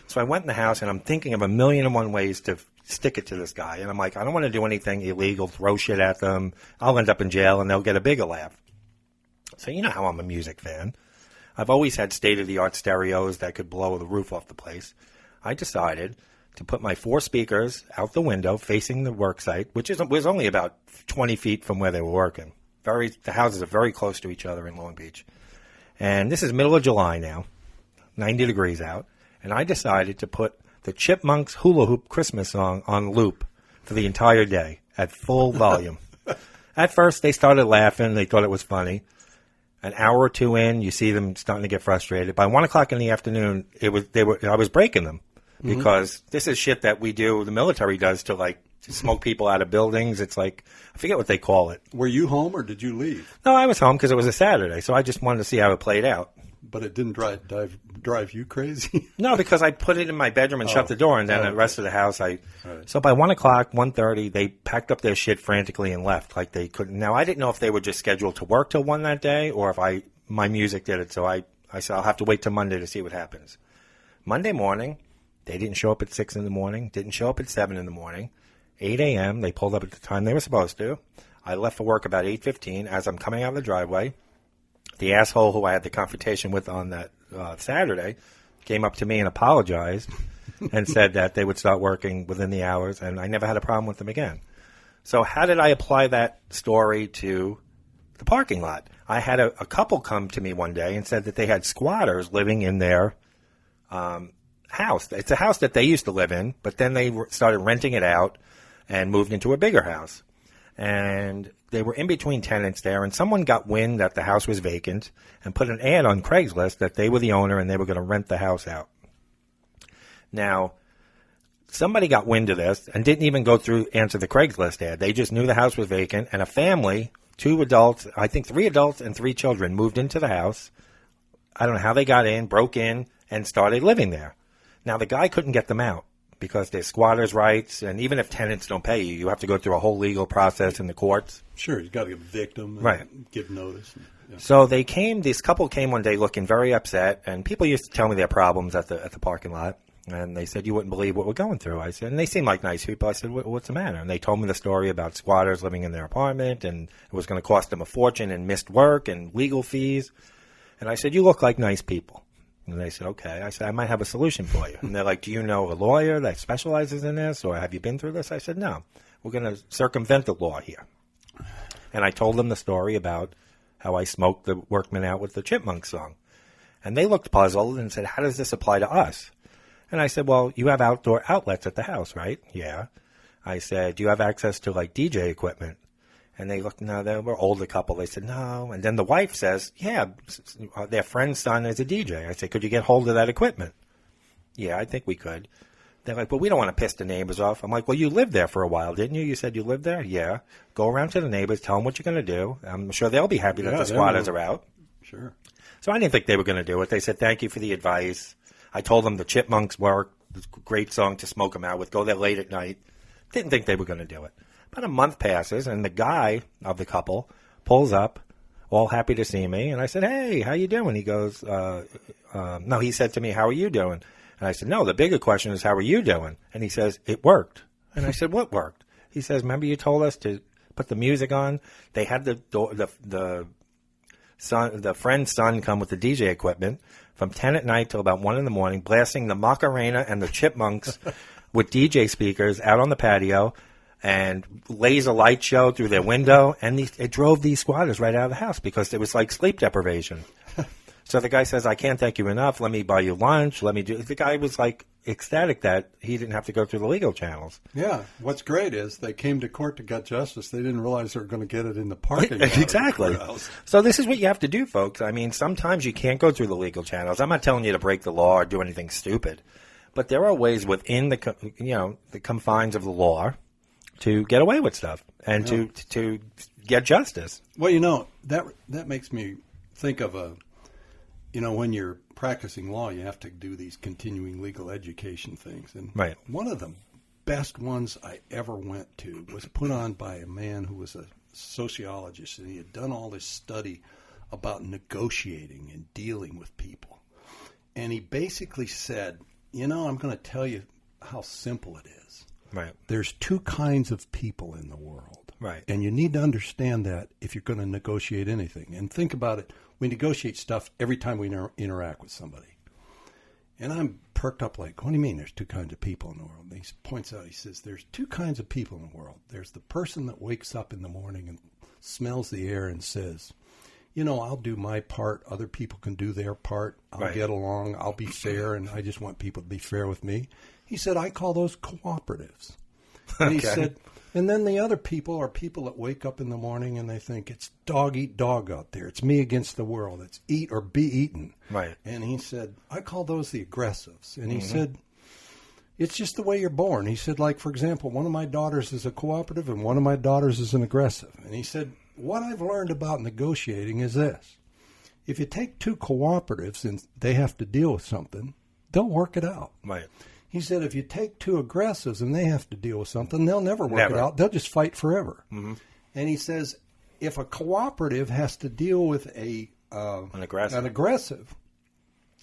So I went in the house and I'm thinking of 1,000,001 ways to stick it to this guy. And I'm like, I don't want to do anything illegal, throw shit at them. I'll end up in jail and they'll get a bigger laugh. So you know how I'm a music fan. I've always had state-of-the-art stereos that could blow the roof off the place. I decided to put my 4 speakers out the window facing the work site, which was only about 20 feet from where they were working. The houses are very close to each other in Long Beach. And this is middle of July now, 90 degrees out, and I decided to put the Chipmunks Hula Hoop Christmas song on loop for the entire day at full volume. At first, they started laughing. They thought it was funny. An hour or 2 in, you see them starting to get frustrated. By 1 o'clock in the afternoon, I was breaking them because this is shit that we do. The military does to smoke people out of buildings. It's like, I forget what they call it. Were you home or did you leave? No, I was home because it was a Saturday, so I just wanted to see how it played out. But it didn't drive you crazy? No, because I put it in my bedroom and shut the door, and then the rest of the house, So by 1 o'clock, 1:30, they packed up their shit frantically and left like they couldn't. Now, I didn't know if they were just scheduled to work till 1 that day or if my music did it, so I said I'll have to wait till Monday to see what happens. Monday morning, they didn't show up at 6 in the morning, didn't show up at 7 in the morning. 8 a.m., they pulled up at the time they were supposed to. I left for work about 8:15. As I'm coming out of the driveway, the asshole who I had the confrontation with on that Saturday came up to me and apologized and said that they would start working within the hours, and I never had a problem with them again. So how did I apply that story to the parking lot? I had a couple come to me one day and said that they had squatters living in their house. It's a house that they used to live in, but then they started renting it out and moved into a bigger house. And they were in between tenants there, and someone got wind that the house was vacant and put an ad on Craigslist that they were the owner and they were going to rent the house out. Now, somebody got wind of this and didn't even go through answer the Craigslist ad. They just knew the house was vacant, and a family, 2 adults, I think 3 adults and 3 children, moved into the house. I don't know how they got in, broke in, and started living there. Now, the guy couldn't get them out because there's squatters' rights, and even if tenants don't pay you, you have to go through a whole legal process in the courts. Sure, you got to evict them and right. give notice. Yeah. So they came. This couple came one day looking very upset, and people used to tell me their problems at the parking lot. And they said, you wouldn't believe what we're going through. I said, and they seemed like nice people. I said, what's the matter? And they told me the story about squatters living in their apartment, and it was going to cost them a fortune in missed work and legal fees. And I said, you look like nice people. And they said, okay. I said, I might have a solution for you. And they're like, do you know a lawyer that specializes in this, or have you been through this? I said, no. We're going to circumvent the law here. And I told them the story about how I smoked the workmen out with the Chipmunk song. And they looked puzzled and said, how does this apply to us? And I said, well, you have outdoor outlets at the house, right? Yeah. I said, do you have access to, like, DJ equipment? And they looked, no, they were an older couple. They said, no. And then the wife says, yeah, their friend's son is a DJ. I said, could you get hold of that equipment? Yeah, I think we could. They're like, well, we don't want to piss the neighbors off. I'm like, well, you lived there for a while, didn't you? You said you lived there? Yeah. Go around to the neighbors, tell them what you're going to do. I'm sure they'll be happy that the squatters are out. Sure. So I didn't think they were going to do it. They said, thank you for the advice. I told them the Chipmunks work, great song to smoke them out with, go there late at night. Didn't think they were going to do it. About a month passes, and the guy of the couple pulls up, all happy to see me. And I said, hey, how you doing? He goes, no, he said to me, how are you doing? And I said, no, the bigger question is, how are you doing? And he says, it worked. And I said, what worked? He says, remember you told us to put the music on? They had the friend's son come with the DJ equipment from 10 at night till about 1 in the morning, blasting the Macarena and the Chipmunks with DJ speakers out on the patio, and laser light show through their window, and it drove these squatters right out of the house because it was like sleep deprivation. So the guy says, I can't thank you enough. Let me buy you lunch. Let me do. The guy was like ecstatic that he didn't have to go through the legal channels. Yeah. What's great is they came to court to get justice. They didn't realize they were going to get it in the parking lot. Exactly. So this is what you have to do, folks. I mean, sometimes you can't go through the legal channels. I'm not telling you to break the law or do anything stupid, but there are ways within the confines of the law to get away with stuff and to get justice. Well, that makes me think of when you're practicing law, you have to do these continuing legal education things. And right. One of the best ones I ever went to was put on by a man who was a sociologist, and he had done all this study about negotiating and dealing with people. And he basically said, I'm going to tell you how simple it is. Right. There's 2 kinds of people in the world. Right. And you need to understand that if you're going to negotiate anything. And think about it. We negotiate stuff every time we interact with somebody. And I'm perked up like, what do you mean there's 2 kinds of people in the world? And he points out, he says, there's 2 kinds of people in the world. There's the person that wakes up in the morning and smells the air and says, I'll do my part. Other people can do their part. I'll get along. I'll be fair. And I just want people to be fair with me. He said, I call those cooperatives. And he said, and then the other people are people that wake up in the morning and they think it's dog eat dog out there. It's me against the world. It's eat or be eaten. Right. And he said, I call those the aggressives. And he said, it's just the way you're born. He said, like, for example, one of my daughters is a cooperative and one of my daughters is an aggressive. And he said, what I've learned about negotiating is this. If you take 2 cooperatives and they have to deal with something, they'll work it out. Right. He said, if you take 2 aggressives and they have to deal with something, they'll never work it out. They'll just fight forever. Mm-hmm. And he says, if a cooperative has to deal with an aggressive,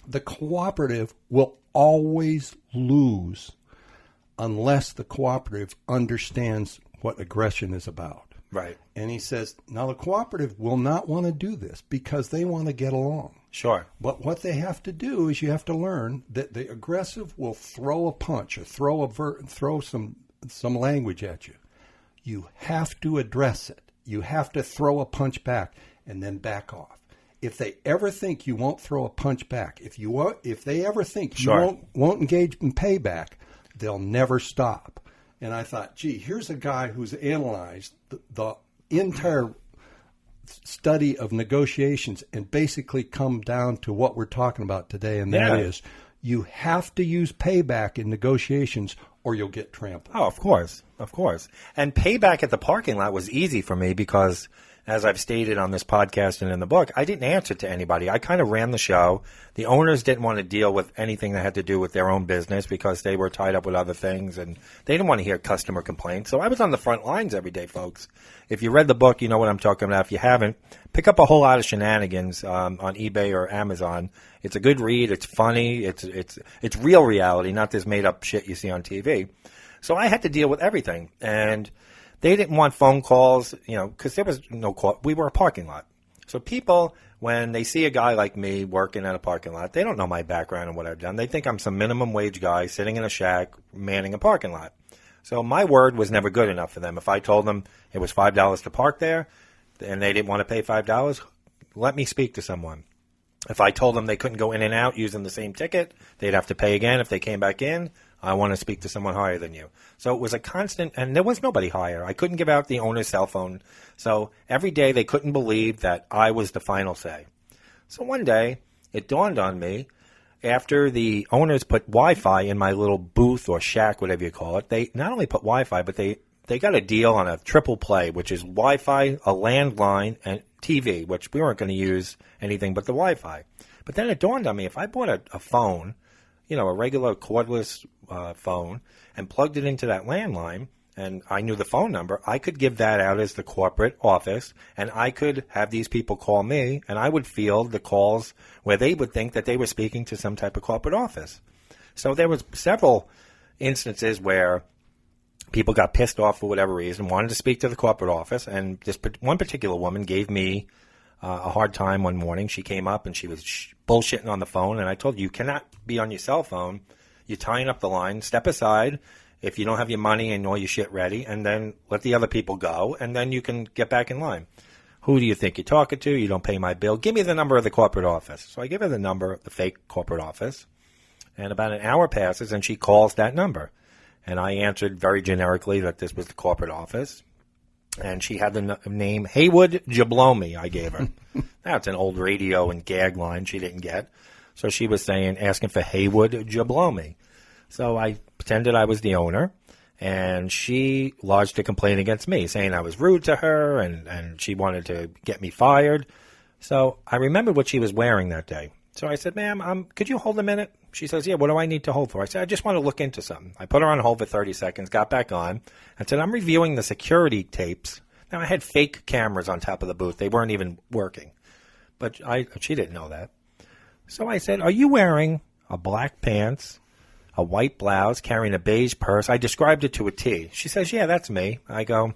the cooperative will always lose unless the cooperative understands what aggression is about. Right. And he says, now the cooperative will not want to do this because they want to get along. Sure. But what they have to do is you have to learn that the aggressive will throw a punch or throw some language at you. You have to address it. You have to throw a punch back and then back off. If they ever think you won't throw a punch back, if they ever think you won't engage in payback, they'll never stop. And I thought, gee, here's a guy who's analyzed the entire study of negotiations and basically come down to what we're talking about today, and that is you have to use payback in negotiations or you'll get trampled. Oh, of course. Of course. And payback at the parking lot was easy for me because, as I've stated on this podcast and in the book, I didn't answer to anybody. I kind of ran the show. The owners didn't want to deal with anything that had to do with their own business because they were tied up with other things, and they didn't want to hear customer complaints. So I was on the front lines every day, folks. If you read the book, you know what I'm talking about. If you haven't, pick up a whole lot of shenanigans on eBay or Amazon. It's a good read. It's funny. It's real reality, not this made-up shit you see on TV. So I had to deal with everything, and they didn't want phone calls, because there was no call. We were a parking lot. So people, when they see a guy like me working at a parking lot, they don't know my background and what I've done. They think I'm some minimum wage guy sitting in a shack manning a parking lot. So my word was never good enough for them. If I told them it was $5 to park there and they didn't want to pay $5, let me speak to someone. If I told them they couldn't go in and out using the same ticket, they'd have to pay again if they came back in. I want to speak to someone higher than you. So it was a constant, and there was nobody higher. I couldn't give out the owner's cell phone. So every day they couldn't believe that I was the final say. So one day it dawned on me, after the owners put Wi-Fi in my little booth or shack, whatever you call it, they not only put Wi-Fi, but they got a deal on a triple play, which is Wi-Fi, a landline, and TV, which we weren't going to use anything but the Wi-Fi. But then it dawned on me, if I bought a phone, a regular cordless phone, and plugged it into that landline, and I knew the phone number, I could give that out as the corporate office, and I could have these people call me, and I would field the calls where they would think that they were speaking to some type of corporate office. So there was several instances where people got pissed off for whatever reason, wanted to speak to the corporate office, and this one particular woman gave me a hard time one morning. She came up and she was bullshitting on the phone, and I told her, you cannot be on your cell phone. You're tying up the line. Step aside if you don't have your money and all your shit ready, and then let the other people go, and then you can get back in line. Who do you think you're talking to? You don't pay my bill. Give me the number of the corporate office. So I give her the number of the fake corporate office, and about an hour passes, and she calls that number. And I answered very generically that this was the corporate office. And she had the name Haywood Jablomi, I gave her. That's an old radio and gag line she didn't get. So she was asking for Haywood Jablomi. So I pretended I was the owner, and she lodged a complaint against me, saying I was rude to her and she wanted to get me fired. So I remembered what she was wearing that day. So I said, ma'am, could you hold a minute? She says, yeah, what do I need to hold for? I said, I just want to look into something. I put her on hold for 30 seconds, got back on, and said, I'm reviewing the security tapes. Now, I had fake cameras on top of the booth. They weren't even working. But she didn't know that. So I said, are you wearing a black pants, a white blouse, carrying a beige purse? I described it to a T. She says, yeah, that's me. I go,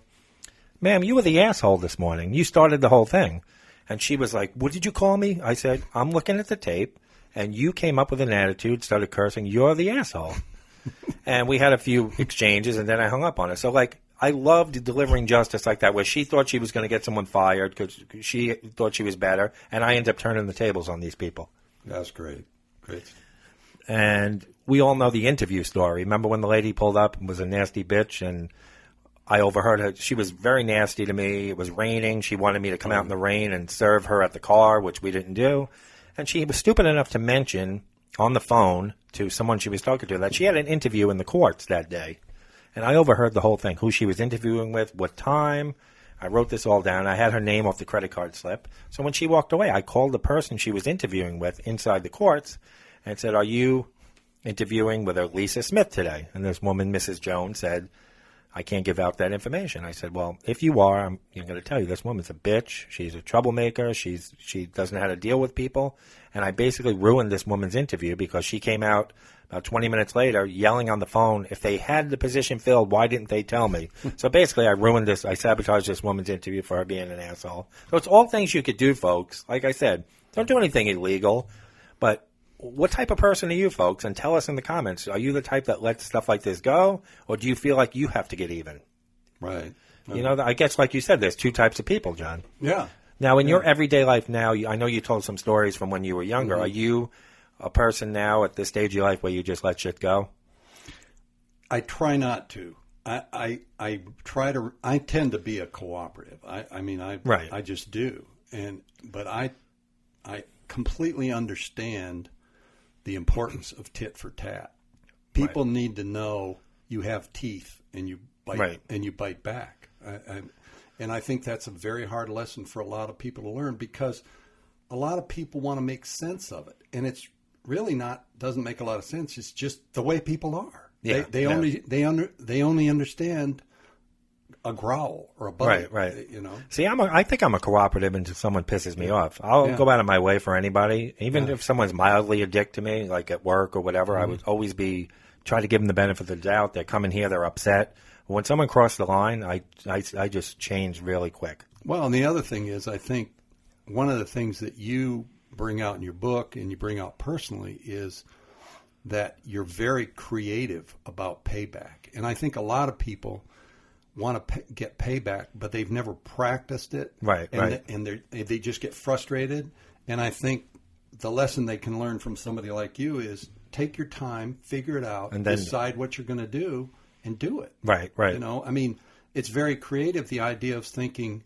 ma'am, you were the asshole this morning. You started the whole thing. And she was like, what did you call me? I said, I'm looking at the tape, and you came up with an attitude, started cursing. You're the asshole. And we had a few exchanges, and then I hung up on her. So, I loved delivering justice like that, where she thought she was going to get someone fired because she thought she was better, and I ended up turning the tables on these people. That's great. Great. And we all know the interview story. Remember when the lady pulled up and was a nasty bitch, and I overheard her. She was very nasty to me. It was raining. She wanted me to come out in the rain and serve her at the car, which we didn't do. And she was stupid enough to mention on the phone to someone she was talking to that she had an interview in the courts that day. And I overheard the whole thing, who she was interviewing with, what time. I wrote this all down. I had her name off the credit card slip. So when she walked away, I called the person she was interviewing with inside the courts and said, are you interviewing with Lisa Smith today? And this woman, Mrs. Jones, said, I can't give out that information. I said, well, if you are, I'm going to tell you, this woman's a bitch. She's a troublemaker. She doesn't know how to deal with people. And I basically ruined this woman's interview because she came out about 20 minutes later yelling on the phone, if they had the position filled, why didn't they tell me? So basically I ruined this. I sabotaged this woman's interview for her being an asshole. So it's all things you could do, folks. Like I said, don't do anything illegal, but what type of person are you, folks? And tell us in the comments. Are you the type that lets stuff like this go, or do you feel like you have to get even? Right. I guess, like you said, there's two types of people, John. Yeah. Now, in your everyday life now, I know you told some stories from when you were younger. Mm-hmm. Are you a person now at this stage of your life where you just let shit go? I try not to. I try to. I tend to be a cooperative. I just do. But I completely understand the importance of tit for tat. People need to know you have teeth and you bite and you bite back. And I think that's a very hard lesson for a lot of people to learn, because a lot of people want to make sense of it, and it's really doesn't make a lot of sense. It's just the way people are. Yeah, they only understand a growl or a bite. Right. You know. See, I think I'm a cooperative until someone pisses me off. I'll go out of my way for anybody, even if someone's mildly a dick to me, like at work or whatever. I would always try to give them the benefit of the doubt. They're coming here, they're upset. When someone crossed the line, I just change really quick. Well, and the other thing is, I think one of the things that you bring out in your book and you bring out personally is that you're very creative about payback. And I think a lot of people want to get payback, but they've never practiced it. Right. And they just get frustrated. And I think the lesson they can learn from somebody like you is take your time, figure it out, and then decide what you're going to do and do it. Right. You know, I mean, it's very creative, the idea of thinking,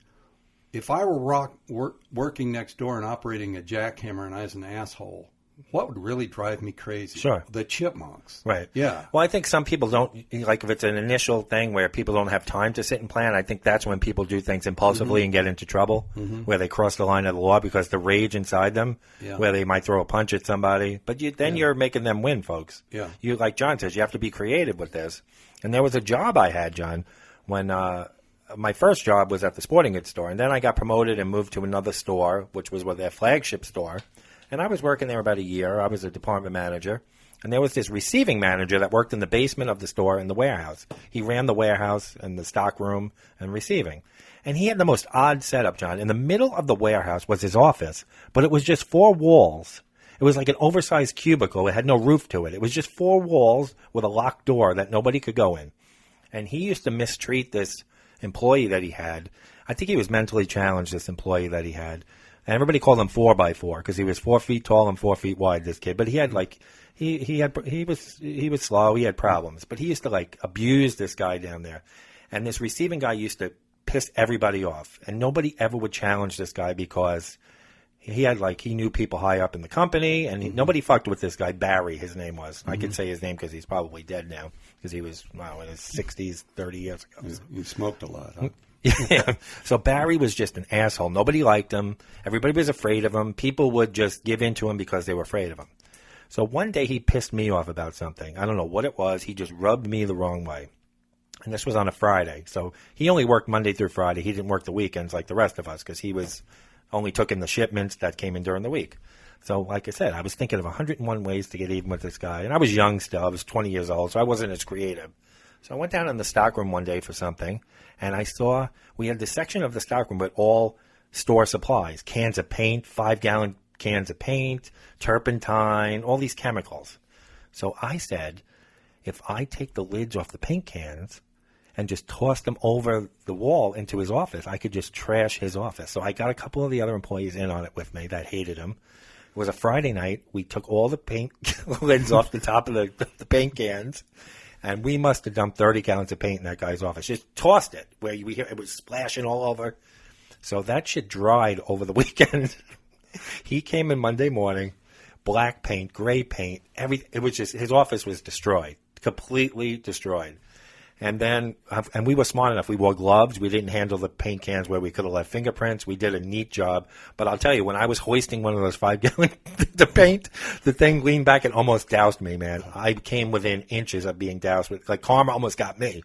if I were working next door and operating a jackhammer and I was an asshole, what would really drive me crazy? Sure. The chipmunks. Right. Yeah. Well, I think some people don't, like if it's an initial thing where people don't have time to sit and plan, I think that's when people do things impulsively and get into trouble, where they cross the line of the law because the rage inside them, where they might throw a punch at somebody. But then you're making them win, folks. Yeah. You, like John says, you have to be creative with this. And there was a job I had, John, when my first job was at the sporting goods store. And then I got promoted and moved to another store, which was their flagship store. And I was working there about a year. I was a department manager. And there was this receiving manager that worked in the basement of the store in the warehouse. He ran the warehouse and the stock room and receiving. And he had the most odd setup, John. In the middle of the warehouse was his office, but it was just 4 walls. It was like an oversized cubicle. It had no roof to it. It was just 4 walls with a locked door that nobody could go in. And he used to mistreat this employee that he had. I think he was mentally challenged, this employee that he had. And everybody called him 4x4 because he was 4 feet tall and 4 feet wide, this kid. But he had he was slow. He had problems. But he used to abuse this guy down there. And this receiving guy used to piss everybody off. And nobody ever would challenge this guy because he had he knew people high up in the company, and nobody fucked with this guy. Barry, his name was. I could say his name because he's probably dead now because he was in his 60s, 30 years ago. You smoked a lot, huh? Yeah. So Barry was just an asshole. Nobody liked him. Everybody was afraid of him. People would just give in to him because they were afraid of him. So one day he pissed me off about something. I don't know what it was. He just rubbed me the wrong way. And this was on a Friday. So he only worked Monday through Friday. He didn't work the weekends like the rest of us because he only took in the shipments that came in during the week. So like I said, I was thinking of 101 ways to get even with this guy. And I was young still. I was 20 years old, so I wasn't as creative. So I went down in the stockroom one day for something, and I saw we had this section of the stockroom with all store supplies, cans of paint, 5-gallon cans of paint, turpentine, all these chemicals. So I said, if I take the lids off the paint cans and just toss them over the wall into his office, I could just trash his office. So I got a couple of the other employees in on it with me that hated him. It was a Friday night. We took all the paint lids off the top of the paint cans, and we must have dumped 30 gallons of paint in that guy's office. Just tossed it where it was splashing all over. So that shit dried over the weekend. He came in Monday morning, black paint, gray paint, everything. It was just, his office was destroyed, completely destroyed. And then, and we were smart enough. We wore gloves. We didn't handle the paint cans where we could have left fingerprints. We did a neat job. But I'll tell you, when I was hoisting one of those 5-gallon the paint, the thing leaned back and almost doused me, man. I came within inches of being doused with, karma almost got me.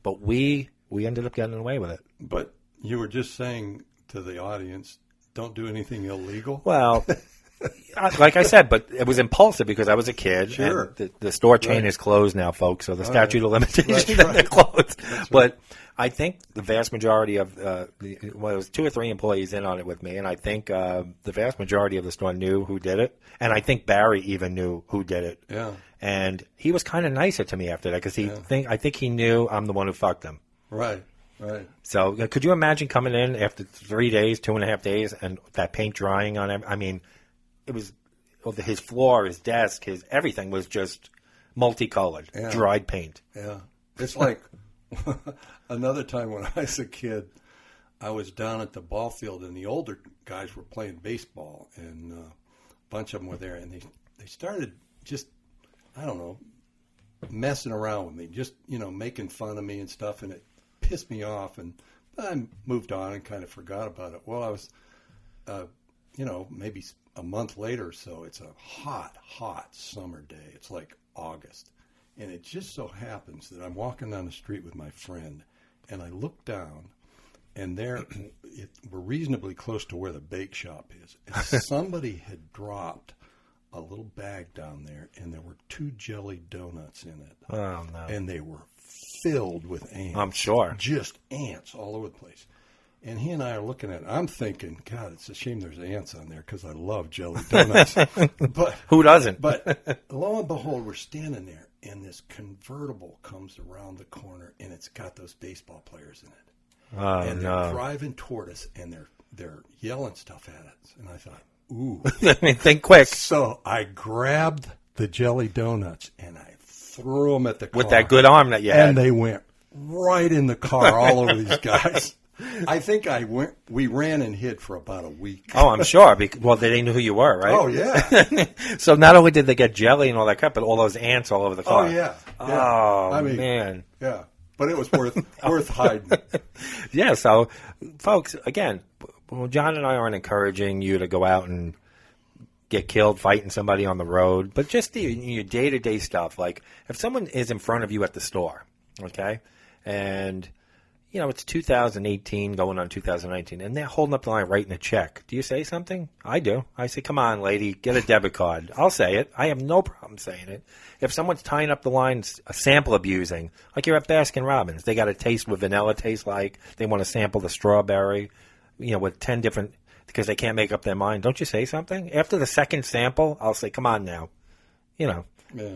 But we ended up getting away with it. But you were just saying to the audience, don't do anything illegal. Well, like I said, but it was impulsive because I was a kid. Sure. And the store chain is closed now, folks, so the statute of limitations they're closed. But I think the vast majority of it was 2 or 3 employees in on it with me, and I think the vast majority of the store knew who did it, and I think Barry even knew who did it. Yeah. And he was kind of nicer to me after that because I think he knew I'm the one who fucked him. Right. So could you imagine coming in after 3 days, 2.5 days, and that paint drying on him? I mean, it was his floor, his desk, his everything was just multicolored, dried paint. Yeah. It's like Another time when I was a kid, I was down at the ball field, and the older guys were playing baseball, and a bunch of them were there, and they started just, I don't know, messing around with me, just, making fun of me and stuff, and it pissed me off, and I moved on and kind of forgot about it. Well, I was, maybe a month later or so, it's a hot, hot summer day. It's like August. And it just so happens that I'm walking down the street with my friend, and I look down, and we're reasonably close to where the bake shop is. And somebody had dropped a little bag down there, and there were 2 jelly donuts in it. Oh, no. And they were filled with ants. I'm sure. Just ants all over the place. And he and I are looking at it. I'm thinking, God, it's a shame there's ants on there because I love jelly donuts. But who doesn't? But lo and behold, we're standing there, and this convertible comes around the corner, and it's got those baseball players in it. Oh, and they're no. driving toward us, and they're yelling stuff at us. And I thought, ooh. I mean, think quick. So I grabbed the jelly donuts, and I threw them at the car. With that good arm that you had. And they went right in the car all over these guys. I think we ran and hid for about a week. Oh, I'm sure. Well, they knew who you were, right? Oh, yeah. So not only did they get jelly and all that crap, but all those ants all over the car. Oh, yeah. Oh, man. Yeah. But it was worth hiding. Yeah, so, folks, again, well, John and I aren't encouraging you to go out and get killed fighting somebody on the road, but just your day-to-day stuff. Like, if someone is in front of you at the store, okay, and it's 2018 going on 2019, and they're holding up the line writing a check. Do you say something? I do. I say, come on, lady, get a debit card. I'll say it. I have no problem saying it. If someone's tying up the line, sample abusing, like you're at Baskin-Robbins, they got a taste what vanilla tastes like. They want to sample the strawberry, with 10 different, because they can't make up their mind. Don't you say something? After the second sample, I'll say, come on now. Yeah.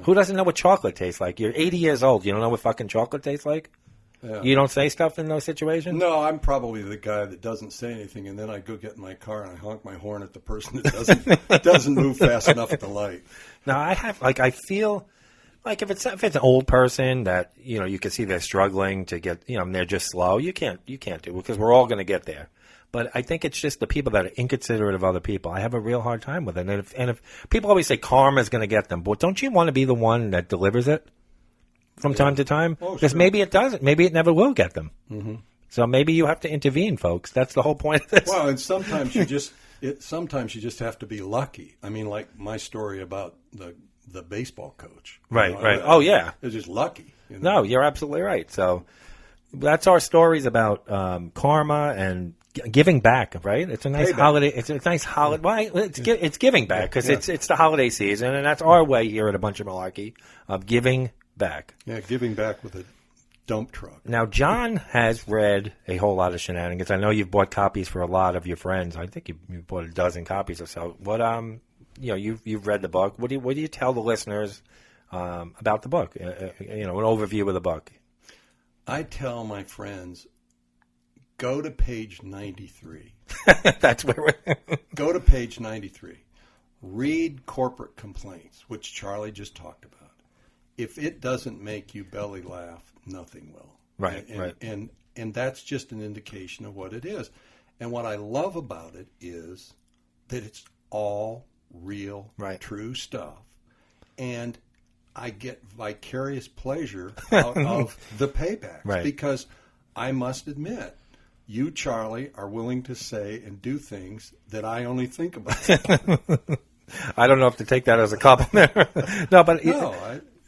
Who doesn't know what chocolate tastes like? You're 80 years old. You don't know what fucking chocolate tastes like? Yeah. You don't say stuff in those situations? No, I'm probably the guy that doesn't say anything, and then I go get in my car and I honk my horn at the person that doesn't move fast enough at the light. Now, I feel like if it's an old person that, you can see they're struggling to get, and they're just slow, you can't do it because we're all going to get there. But I think it's just the people that are inconsiderate of other people. I have a real hard time with it. And if people always say karma is going to get them, but don't you want to be the one that delivers it? From time to time, because maybe it doesn't. Maybe it never will get them. Mm-hmm. So maybe you have to intervene, folks. That's the whole point of this. Well, and sometimes you just have to be lucky. I mean, like my story about the baseball coach. Right. Oh yeah, it's just lucky. No, you're absolutely right. So that's our stories about karma and giving back. Right? It's a nice holiday. It's a nice holiday. Well, it's giving back because it's the holiday season, and that's our way here at A Bunch of Malarkey of giving back. Yeah, giving back with a dump truck. Now, John has read a whole lot of shenanigans. I know you've bought copies for a lot of your friends. I think you bought a dozen copies or so. What you've read the book. What do you tell the listeners about the book? An overview of the book. I tell my friends, go to page 93. That's where we're go to page 93. Read corporate complaints, which Charlie just talked about. If it doesn't make you belly laugh, nothing will. Right, and, right. And that's just an indication of what it is. And what I love about it is that it's all real, true stuff. And I get vicarious pleasure out of the paybacks because I must admit, you, Charlie, are willing to say and do things that I only think about. I don't know if to take that as a compliment.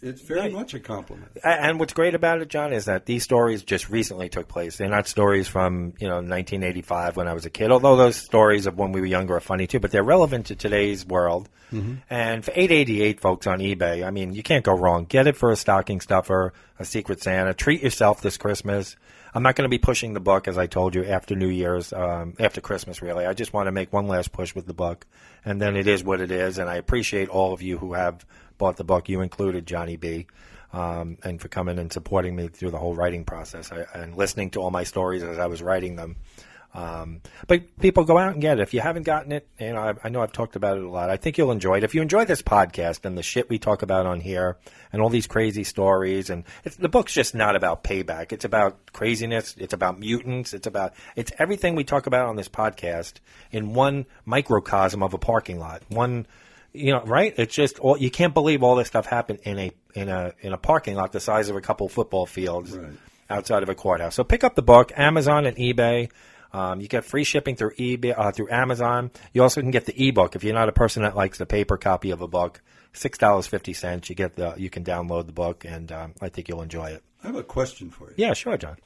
It's very much a compliment. And what's great about it, John, is that these stories just recently took place. They're not stories from 1985 when I was a kid, although those stories of when we were younger are funny too, but they're relevant to today's world. Mm-hmm. And for $8.88, folks, on eBay, I mean, you can't go wrong. Get it for a stocking stuffer, a Secret Santa. Treat yourself this Christmas. I'm not going to be pushing the book, as I told you, after New Year's, after Christmas, really. I just want to make one last push with the book, and then it is what it is. And I appreciate all of you who have bought the book, you included, Johnny B., and for coming and supporting me through the whole writing process and listening to all my stories as I was writing them. But people go out and get it. If you haven't gotten it, I know I've talked about it a lot. I think you'll enjoy it. If you enjoy this podcast and the shit we talk about on here and all these crazy stories, and the book's just not about payback. It's about craziness. It's about mutants. It's everything we talk about on this podcast in one microcosm of a parking lot. One, right? It's just you can't believe all this stuff happened in a parking lot the size of a couple football fields outside of a courthouse. So pick up the book, Amazon and eBay. You get free shipping through eBay, through Amazon. You also can get the ebook if you're not a person that likes the paper copy of a book. $6.50. You can download the book, and I think you'll enjoy it. I have a question for you. Yeah, sure, John.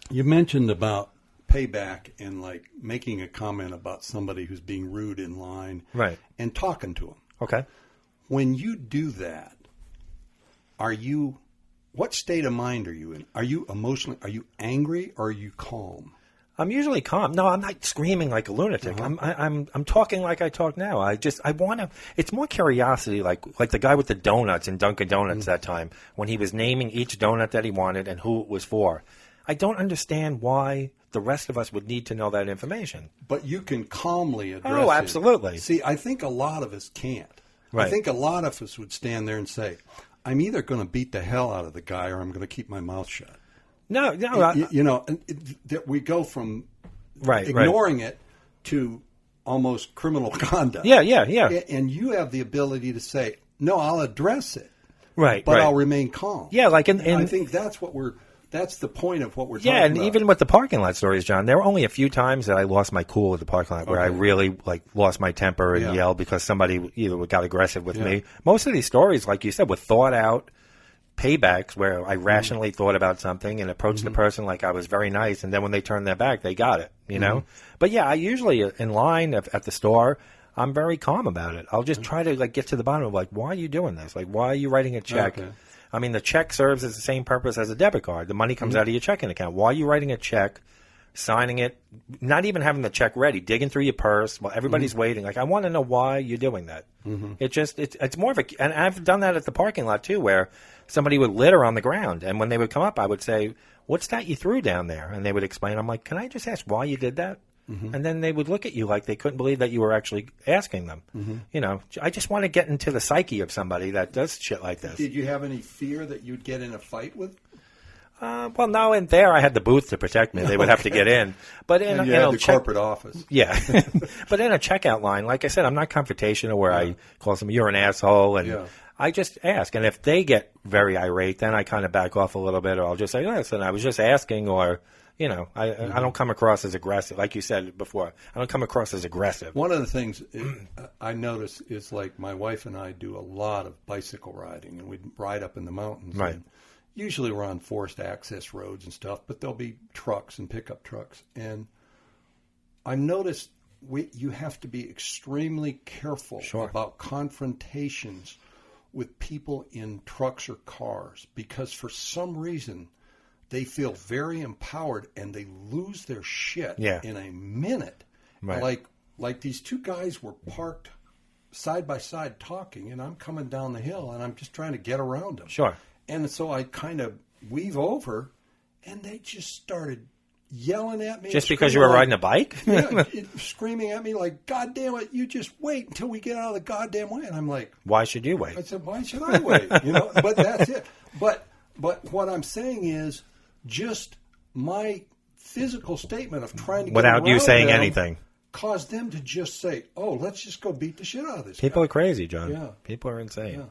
You mentioned about payback and like making a comment about somebody who's being rude in line, right? And talking to them. Okay. When you do that, what state of mind are you in? Are you emotionally? Are you angry or are you calm? I'm usually calm. No, I'm not screaming like a lunatic. I'm talking like I talk now. I want to. It's more curiosity, like the guy with the donuts in Dunkin' Donuts that time when he was naming each donut that he wanted and who it was for. I don't understand why the rest of us would need to know that information. But you can calmly address it. Oh, absolutely. See, I think a lot of us can't. Right. I think a lot of us would stand there and say, I'm either going to beat the hell out of the guy or I'm going to keep my mouth shut. No. We go from ignoring it to almost criminal conduct. Yeah. And you have the ability to say, no, I'll address it. Right. But I'll remain calm. Yeah, I think that's the point of what we're talking about. Yeah, and even with the parking lot stories, John, there were only a few times that I lost my cool at the parking lot where I really lost my temper and yelled because somebody either got aggressive with me. Most of these stories, like you said, were thought out paybacks where I rationally thought about something and approached the person like I was very nice, and then when they turned their back, they got it, know? But yeah, I usually, in line at the store, I'm very calm about it. I'll just try to get to the bottom of why are you doing this? Why are you writing a check? Okay. I mean, the check serves as the same purpose as a debit card. The money comes out of your checking account. Why are you writing a check, signing it, not even having the check ready, digging through your purse while everybody's waiting? I want to know why you're doing that. It's more of a, and I've done that at the parking lot too, where somebody would litter on the ground, and when they would come up, I would say, "What's that you threw down there?" And they would explain. I'm like, "Can I just ask why you did that?" And then they would look at you like they couldn't believe that you were actually asking them. I just want to get into the psyche of somebody that does shit like this. Did you have any fear that you'd get in a fight with? Well, no, in there I had the booth to protect me. They would have to get in. But in the corporate office. Yeah. But in a checkout line, like I said, I'm not confrontational where I call somebody, you're an asshole. And I just ask. And if they get very irate, then I kind of back off a little bit, or I'll just say, listen, I was just asking, or... I don't come across as aggressive. Like you said before, I don't come across as aggressive. One of the things I notice is my wife and I do a lot of bicycle riding, and we ride up in the mountains. Right. And usually we're on forced access roads and stuff, but there'll be trucks and pickup trucks. And I've noticed you have to be extremely careful about confrontations with people in trucks or cars, because for some reason they feel very empowered and they lose their shit in a minute. Right. Like these two guys were parked side by side talking, and I'm coming down the hill and I'm just trying to get around them. Sure. And so I kind of weave over, and they just started yelling at me. Just because you were riding a bike? Screaming at me like, "God damn it, you just wait until we get out of the goddamn way." And I'm like, why should you wait? I said, why should I wait? But that's it. But what I'm saying is, just my physical statement of trying to get without you saying them anything caused them to just say, "Oh, let's just go beat the shit out of this People guy." are crazy, John. Yeah. People are insane. Yeah.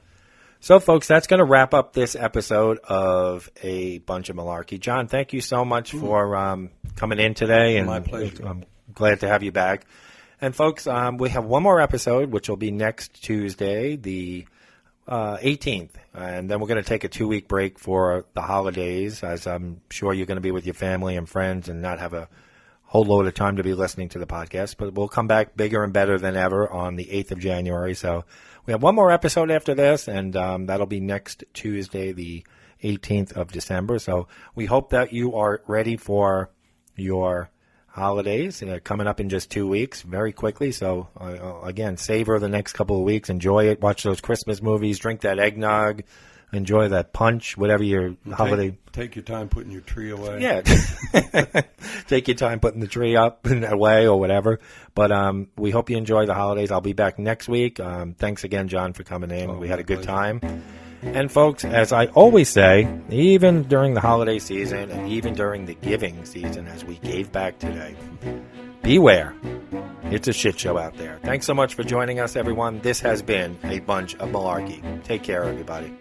So, folks, that's going to wrap up this episode of A Bunch of Malarkey. John, thank you so much for coming in today. And my pleasure. I'm glad to have you back. And, folks, we have one more episode, which will be next Tuesday, the 18th. And then we're going to take a 2-week break for the holidays, as I'm sure you're going to be with your family and friends and not have a whole load of time to be listening to the podcast. But we'll come back bigger and better than ever on the 8th of January. So we have one more episode after this, and that'll be next Tuesday, the 18th of December. So we hope that you are ready for your holidays coming up in just 2 weeks, very quickly. So, again, savor the next couple of weeks. Enjoy it. Watch those Christmas movies. Drink that eggnog. Enjoy that punch, whatever your holiday. Take your time putting your tree away. Yeah. Take your time putting the tree up and away or whatever. But we hope you enjoy the holidays. I'll be back next week. Thanks again, John, for coming in. We had a good time. And, folks, as I always say, even during the holiday season and even during the giving season, as we gave back today, beware. It's a shit show out there. Thanks so much for joining us, everyone. This has been a bunch of malarkey. Take care, everybody.